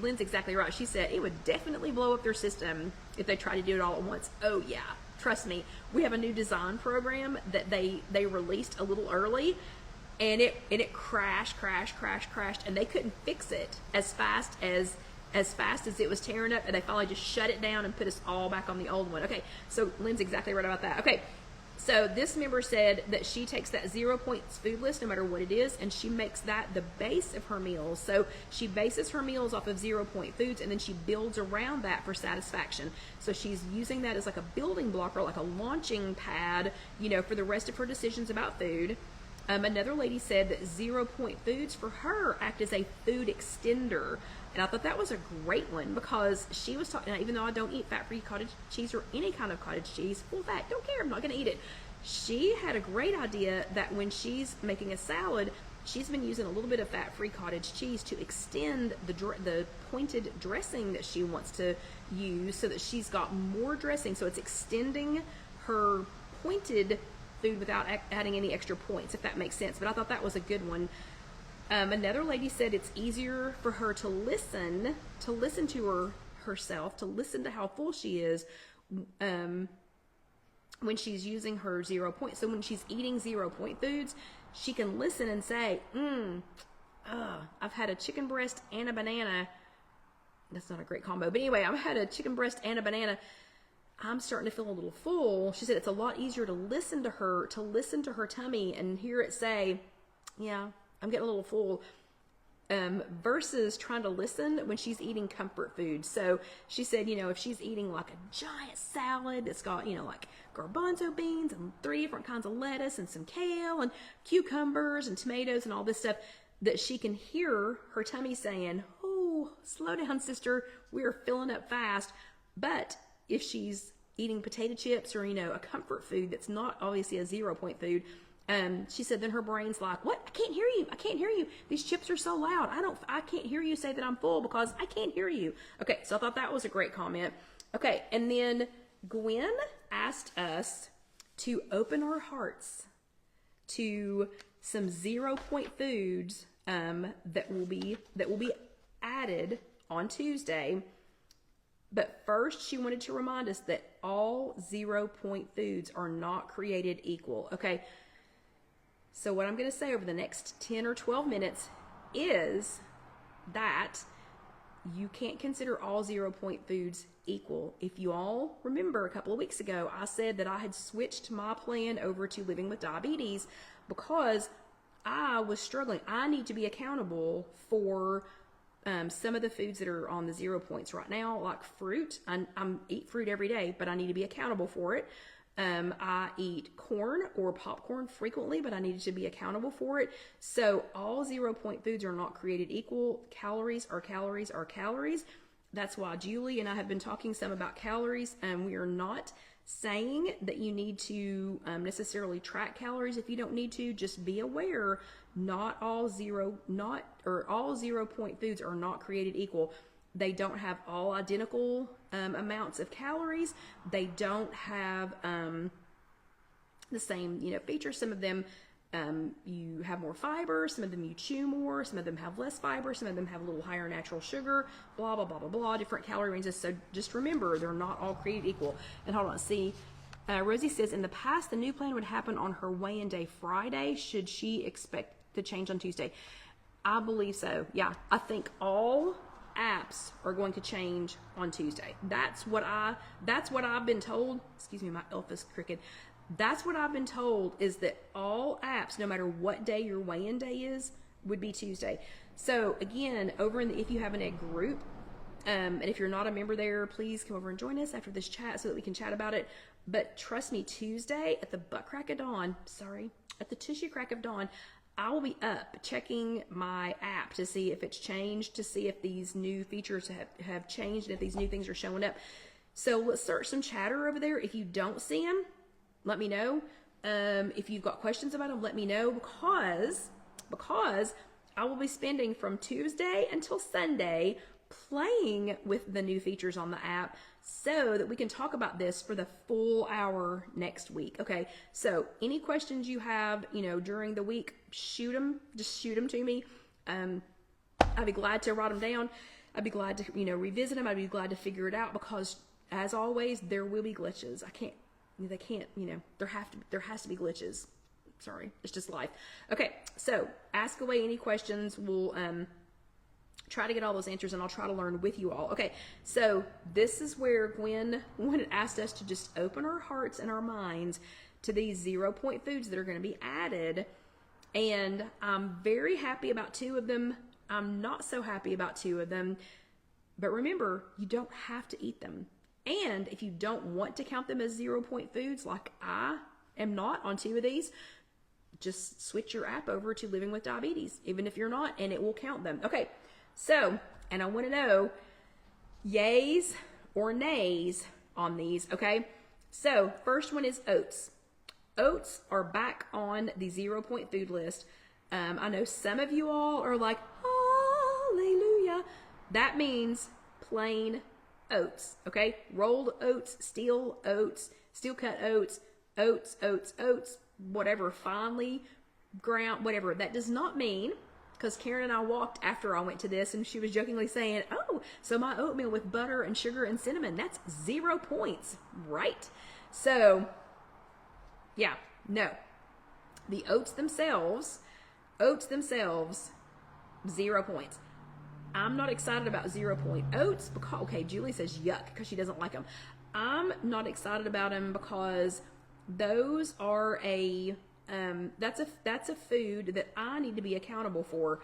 Lynn's exactly right. She said it would definitely blow up their system if they try to do it all at once. Oh yeah, trust me. We have a new design program that they released a little early, and it crashed, and they couldn't fix it as fast as it was tearing up, and they finally just shut it down and put us all back on the old one. Okay, so Lynn's exactly right about that. Okay. So this member said that she takes that 0 points food list, no matter what it is, and she makes that the base of her meals. So she bases her meals off of 0-point foods, and then she builds around that for satisfaction. So she's using that as like a building block or like a launching pad, you know, for the rest of her decisions about food. Another lady said that 0-point foods for her act as a food extender. And I thought that was a great one because she was talking, even though I don't eat fat-free cottage cheese or any kind of cottage cheese, full fat, don't care, I'm not going to eat it. She had a great idea that when she's making a salad, she's been using a little bit of fat-free cottage cheese to extend the pointed dressing that she wants to use so that she's got more dressing. So it's extending her pointed food without adding any extra points, if that makes sense. But I thought that was a good one. Another lady said it's easier for her to listen to herself, to listen to how full she is when she's using her 0 point. So when she's eating 0-point foods, she can listen and say, I've had a chicken breast and a banana. That's not a great combo. But anyway, I've had a chicken breast and a banana. I'm starting to feel a little full. She said it's a lot easier to listen to her tummy and hear it say, yeah, I'm getting a little full, versus trying to listen when she's eating comfort food. So she said, you know, if she's eating like a giant salad that's got, you know, like garbanzo beans and 3 different kinds of lettuce and some kale and cucumbers and tomatoes and all this stuff, that she can hear her tummy saying, oh, slow down, sister, we are filling up fast. But if she's eating potato chips or, you know, a comfort food that's not obviously a 0-point food, She said then her brain's like, what? I can't hear you. I can't hear you. These chips are so loud. I can't hear you say that I'm full because I can't hear you. Okay, so I thought that was a great comment. Okay, and then Gwen asked us to open our hearts to some 0-point foods that will be added on Tuesday. But first, she wanted to remind us that all 0-point foods are not created equal. Okay, so what I'm going to say over the next 10 or 12 minutes is that you can't consider all 0-point foods equal. If you all remember a couple of weeks ago, I said that I had switched my plan over to living with diabetes because I was struggling. I need to be accountable for some of the foods that are on the 0 points right now, like fruit. I eat fruit every day, but I need to be accountable for it. I eat corn or popcorn frequently, but I needed to be accountable for it. So all 0-point foods are not created equal. Calories are calories are calories. That's why Julie and I have been talking some about calories, and we are not saying that you need to necessarily track calories if you don't need to. Just be aware, all 0-point foods are not created equal. They don't have all identical amounts of calories. They don't have the same, features. Some of them you have more fiber. Some of them you chew more. Some of them have less fiber. Some of them have a little higher natural sugar. Blah blah blah blah blah. Different calorie ranges. So just remember, they're not all created equal. And hold on, see. Rosie says in the past the new plan would happen on her weigh-in day Friday. Should she expect the change on Tuesday? I believe so. Yeah, I think all apps are going to change on Tuesday. That's what I've been told. Excuse me, my elf is crooked. That's what I've been told, is that all apps, no matter what day your weigh-in day is, would be Tuesday. So again, over in the If You Have an Egg group, and if you're not a member there, please come over and join us after this chat so that we can chat about it. But trust me, Tuesday at the at the tissue crack of dawn, I will be up checking my app to see if it's changed, to see if these new features have changed, and if these new things are showing up. So let's start some chatter over there. If you don't see them, let me know. If you've got questions about them, let me know, because I will be spending from Tuesday until Sunday playing with the new features on the app so that we can talk about this for the full hour next week. Okay, so any questions you have, during the week, just shoot them to me. I'd be glad to write them down. I'd be glad to, revisit them. I'd be glad to figure it out, because as always, there will be glitches. There has to be glitches. Sorry, it's just life. Okay, so ask away any questions. We'll try to get all those answers, and I'll try to learn with you all. Okay, so this is where Gwen asked us to just open our hearts and our minds to these 0-point foods that are going to be added. And I'm very happy about 2 of them. I'm not so happy about 2 of them. But remember, you don't have to eat them. And if you don't want to count them as 0-point foods, like I am not on 2 of these, just switch your app over to Living with Diabetes, even if you're not, and it will count them. Okay, so, and I want to know yays or nays on these, okay? So, first one is oats. Oats are back on the 0-point food list. I know some of you all are like, hallelujah. That means plain oats, okay? Rolled oats, steel cut oats, whatever, finely ground, whatever. That does not mean, because Karen and I walked after I went to this, and she was jokingly saying, oh, so my oatmeal with butter and sugar and cinnamon, that's 0 points, right? So, yeah, no. The oats themselves, 0 points. I'm not excited about 0-point oats because, okay, Julie says yuck because she doesn't like them. I'm not excited about them because those are that's a food that I need to be accountable for.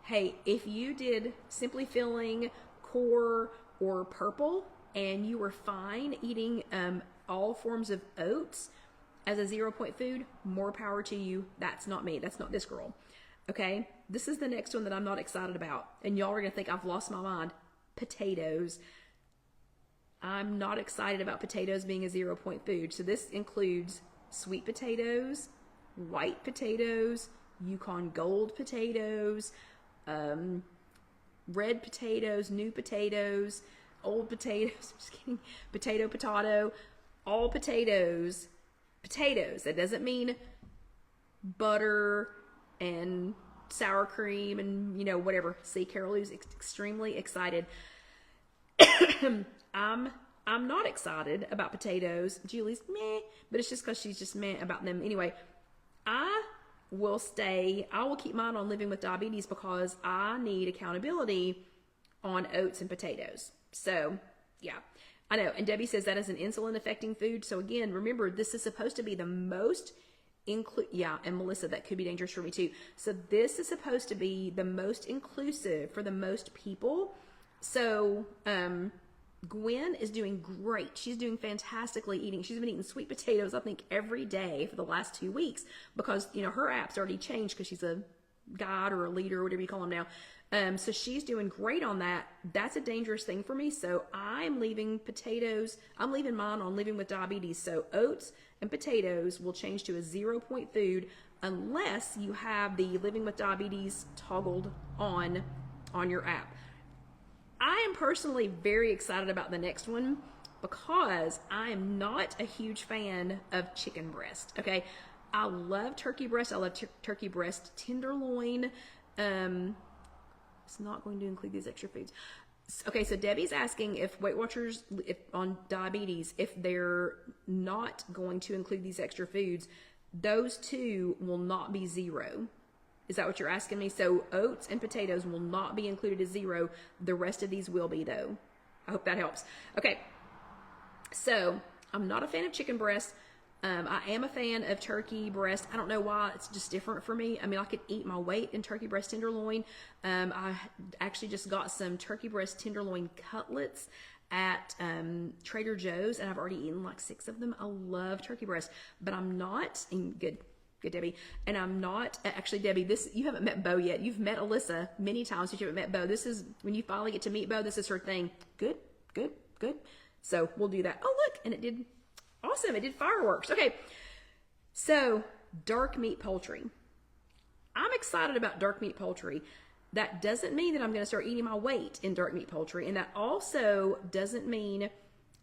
Hey, if you did Simply Filling, Core, or Purple, and you were fine eating all forms of oats as a 0-point food, more power to you. That's not me. That's not this girl. Okay, this is the next one that I'm not excited about. And y'all are going to think I've lost my mind. Potatoes. I'm not excited about potatoes being a 0-point food. So this includes sweet potatoes, white potatoes, Yukon Gold potatoes, red potatoes, new potatoes, old potatoes, I'm just kidding, potato, all potatoes. That doesn't mean butter and sour cream and, whatever. See, Carol is extremely excited. I'm not excited about potatoes. Julie's meh, but it's just because she's just meh about them. Anyway, I will keep mine on Living with Diabetes because I need accountability on oats and potatoes. So, yeah. I know. And Debbie says that is an insulin affecting food. So again, remember, this is supposed to be the most and Melissa, that could be dangerous for me too. So this is supposed to be the most inclusive for the most people. So, Gwen is doing great. She's doing fantastically eating. She's been eating sweet potatoes, I think, every day for the last 2 weeks because, her app's already changed because she's a guide or a leader or whatever you call them now. So she's doing great on that. That's a dangerous thing for me. So I'm leaving mine on Living with Diabetes. So oats and potatoes will change to a 0-point food unless you have the Living with Diabetes toggled on your app. I am personally very excited about the next one because I am not a huge fan of chicken breast. Okay. I love turkey breast. I love turkey breast tenderloin. It's not going to include these extra foods. Okay, so Debbie's asking if Weight Watchers on diabetes, if they're not going to include these extra foods, those two will not be 0. Is that what you're asking me? So oats and potatoes will not be included as 0. The rest of these will be, though. I hope that helps. Okay, so I'm not a fan of chicken breast. I am a fan of turkey breast. I don't know why. It's just different for me. I mean, I could eat my weight in turkey breast tenderloin. I actually just got some turkey breast tenderloin cutlets at Trader Joe's, and I've already eaten like 6 of them. I love turkey breast, but I'm not good, Debbie. And I'm not actually, Debbie. You haven't met Bo yet. You've met Alyssa many times, but you haven't met Bo. This is when you finally get to meet Bo. This is her thing. Good. So we'll do that. Oh, look, and it did. Awesome. It did fireworks. Okay. So dark meat poultry. I'm excited about dark meat poultry. That doesn't mean that I'm going to start eating my weight in dark meat poultry. And that also doesn't mean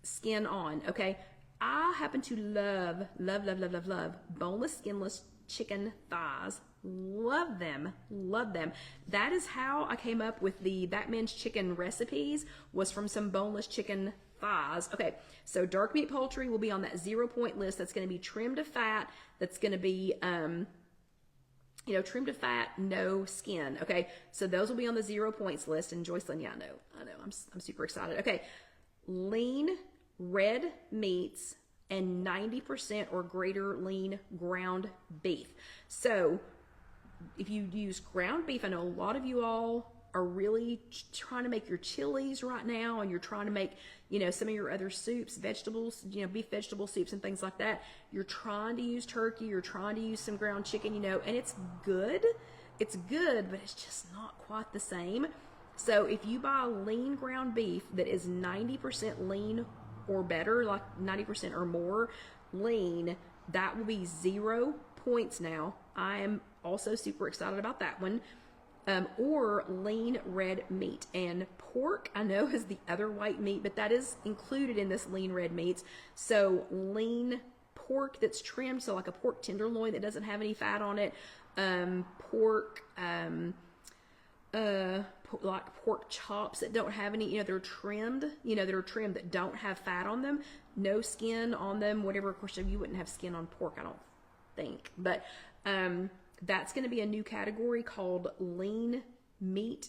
skin on. Okay. I happen to love boneless, skinless chicken thighs. Love them. That is how I came up with the Batman's chicken recipes, was from some boneless chicken thighs. Okay, so dark meat poultry will be on that 0-point list. That's going to be trimmed to fat. That's going to be, trimmed to fat, no skin. Okay, so those will be on the 0 points list. And Joycelyn, yeah, I know, I'm super excited. Okay, lean red meats and 90% or greater lean ground beef. So if you use ground beef, I know a lot of you all are really trying to make your chilies right now, and you're trying to make, some of your other soups, vegetables, beef vegetable soups and things like that. You're trying to use turkey, you're trying to use some ground chicken, and it's good. It's good, but it's just not quite the same. So if you buy lean ground beef that is 90% lean or better, like 90% or more lean, that will be 0 points now. I am also super excited about that one. Or lean red meat. And pork, I know, is the other white meat, but that is included in this lean red meats. So lean pork that's trimmed, so like a pork tenderloin that doesn't have any fat on it, like pork chops that don't have any, they're trimmed, that don't have fat on them, no skin on them, whatever. Of course, you wouldn't have skin on pork, I don't think, but that's going to be a new category called lean meat.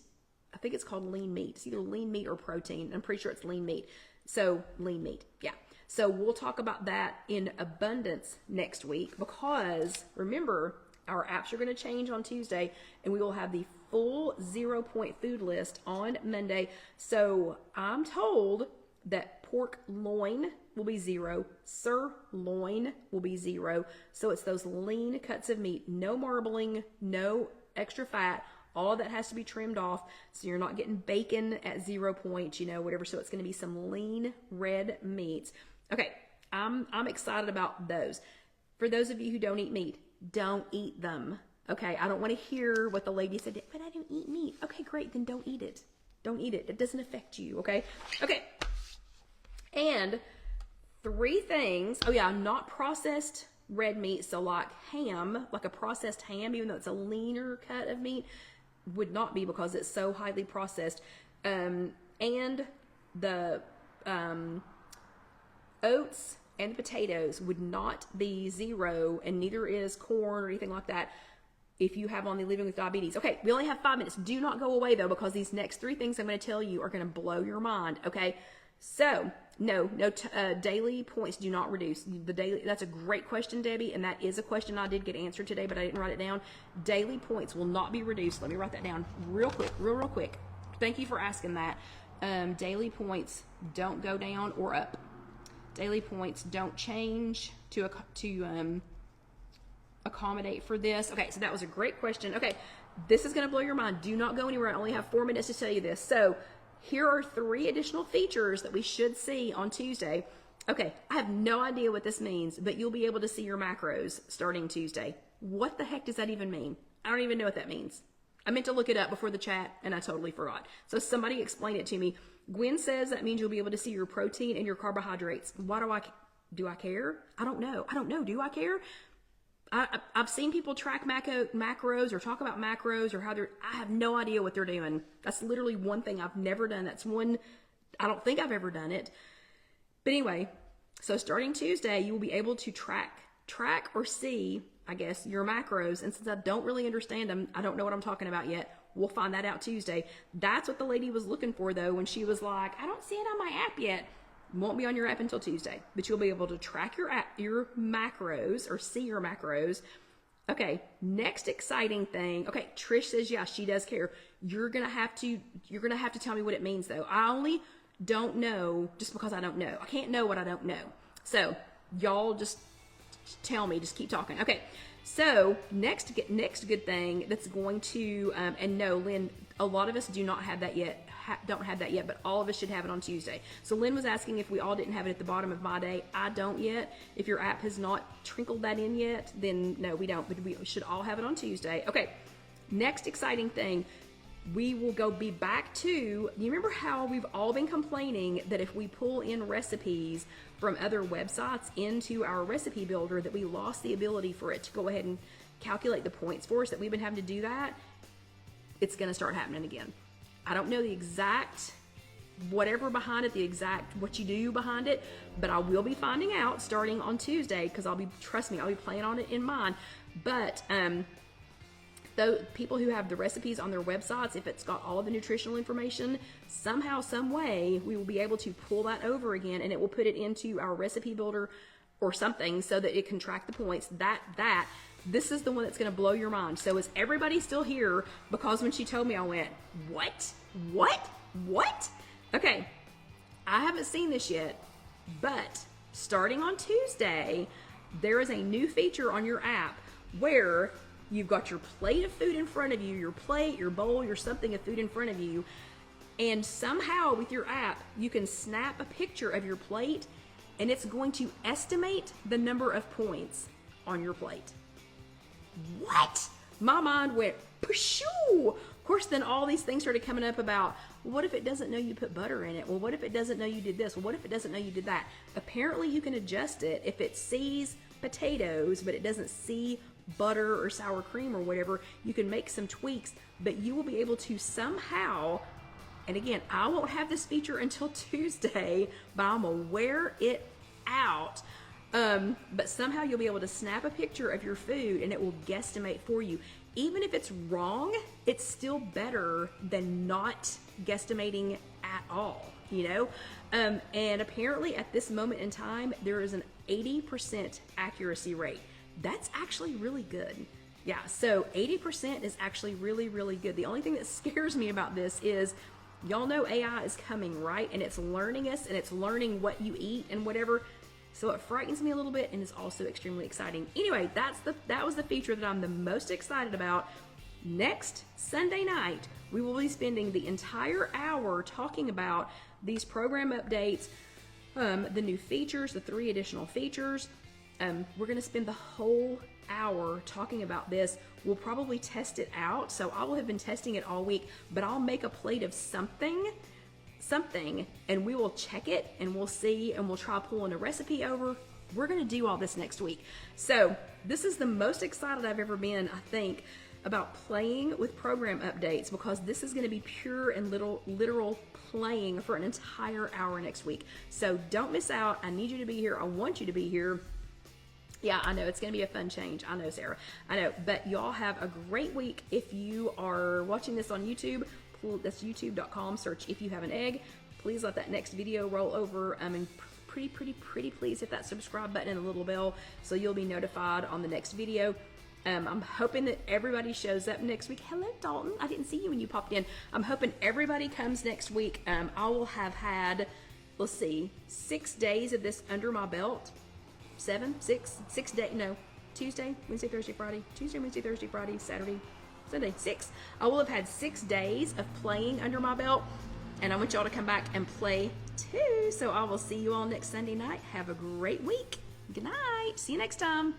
I think it's called lean meat. It's either lean meat or protein. I'm pretty sure it's lean meat. So lean meat. Yeah. So we'll talk about that in abundance next week, because remember, our apps are going to change on Tuesday, and we will have the full 0-point food list on Monday. So I'm told that pork loin will be 0, sirloin will be 0. So it's those lean cuts of meat, no marbling, no extra fat. All that has to be trimmed off, so you're not getting bacon at 0 points, whatever. So it's going to be some lean red meats. Okay, I'm excited about those. For those of you who don't eat meat, don't eat them. Okay, I don't want to hear what the lady said, but I don't eat meat. Okay, great, then don't eat it. Don't eat it. It doesn't affect you, okay? Okay. And 3 things. Oh yeah, not processed red meat. So like ham, like a processed ham, even though it's a leaner cut of meat, would not be because it's so highly processed. And the oats and the potatoes would not be 0, and neither is corn or anything like that if you have on the Living with Diabetes. Okay, we only have 5 minutes. Do not go away though, because these next 3 things I'm going to tell you are going to blow your mind. Okay, so no daily points do not reduce. That's a great question, Debbie, and that is a question I did get answered today, but I didn't write it down. Daily points will not be reduced. Let me write that down real quick. Thank you for asking that. Daily points don't go down or up. Daily points don't change to accommodate for this. Okay, so that was a great question. Okay, this is going to blow your mind. Do not go anywhere. I only have 4 minutes to tell you this. So here are 3 additional features that we should see on Tuesday. Okay, I have no idea what this means, but you'll be able to see your macros starting Tuesday. What the heck does that even mean? I don't even know what that means. I meant to look it up before the chat, and I totally forgot. So somebody explain it to me. Gwen says that means you'll be able to see your protein and your carbohydrates. Why do I care? I don't know. Do I care? I've seen people track macros or talk about macros or I have no idea what they're doing. That's literally one thing I've never done. That's one, I don't think I've ever done it. But anyway, so starting Tuesday, you will be able to track or see, I guess, your macros. And since I don't really understand them, I don't know what I'm talking about yet. We'll find that out Tuesday. That's what the lady was looking for though, when she was like, I don't see it on my app yet. Won't be on your app until Tuesday, but you'll be able to track your macros or see your macros. Okay, next exciting thing. Okay, Trish says, yeah, she does care. You're gonna have to tell me what it means though. I only don't know just because I don't know. I can't know what I don't know. So y'all just tell me, just keep talking. Okay, so next good thing that's going to, and no, Lynn, a lot of us do not have that yet. Don't have that yet, but all of us should have it on Tuesday. So Lynn was asking if we all didn't have it at the bottom of my day. I don't yet. If your app has not trickled that in yet, then no, we don't, but we should all have it on Tuesday. Okay, next exciting thing. We will be back to, you remember how we've all been complaining that if we pull in recipes from other websites into our recipe builder, that we lost the ability for it to go ahead and calculate the points for us, that we've been having to do that? It's going to start happening again. I don't know the exact whatever behind it, what you do behind it, but I will be finding out starting on Tuesday, because trust me, I'll be playing on it in mine. But though people who have the recipes on their websites, if it's got all of the nutritional information, somehow, some way, we will be able to pull that over again, and it will put it into our recipe builder or something so that it can track the points. This is the one that's going to blow your mind. So is everybody still here? Because when she told me, I went, what? Okay, I haven't seen this yet, but starting on Tuesday, there is a new feature on your app where you've got your plate of food in front of you, your plate, your bowl, your something of food in front of you, and somehow with your app, you can snap a picture of your plate, and it's going to estimate the number of points on your plate. What? My mind went pshoo. Of course, then all these things started coming up about, well, what if it doesn't know you put butter in it? Well, what if it doesn't know you did this? Well, what if it doesn't know you did that? Apparently, you can adjust it if it sees potatoes, but it doesn't see butter or sour cream or whatever. You can make some tweaks, but you will be able to somehow, and again, I won't have this feature until Tuesday, but I'm gonna wear it out. But somehow you'll be able to snap a picture of your food and it will guesstimate for you. Even if it's wrong, it's still better than not guesstimating at all, you know? And apparently at this moment in time, there is an 80% accuracy rate. That's actually really good. Yeah, so 80% is actually really, really good. The only thing that scares me about this is, y'all know AI is coming, right? And it's learning us, and it's learning what you eat and whatever. So it frightens me a little bit and is also extremely exciting. Anyway, that was the feature that I'm the most excited about. Next Sunday night, we will be spending the entire hour talking about these program updates, the new features, the 3 additional features. We're going to spend the whole hour talking about this. We'll probably test it out. So I will have been testing it all week, but I'll make a plate of something, and we will check it and we'll see, and we'll try pulling a recipe over. We're going to do all this next week. So this is the most excited I've ever been, I think, about playing with program updates, because this is going to be pure and literal playing for an entire hour next week. So don't miss out. I need you to be here. I want you to be here. Yeah, I know it's going to be a fun change. I know, Sarah. I know. But y'all have a great week. If you are watching this on YouTube, that's youtube.com. Search If You Have an Egg. Please let that next video roll over. And pretty please hit that subscribe button and the little bell so you'll be notified on the next video. I'm hoping that everybody shows up next week. Hello, Dalton. I didn't see you when you popped in. I'm hoping everybody comes next week. I will have had, let's see, 6 days of this under my belt. 6 days, no, Tuesday, Wednesday, Thursday, Friday, Tuesday, Wednesday, Thursday, Friday, Saturday, Sunday, 6. I will have had 6 days of playing under my belt, and I want y'all to come back and play too. So I will see you all next Sunday night. Have a great week. Good night. See you next time.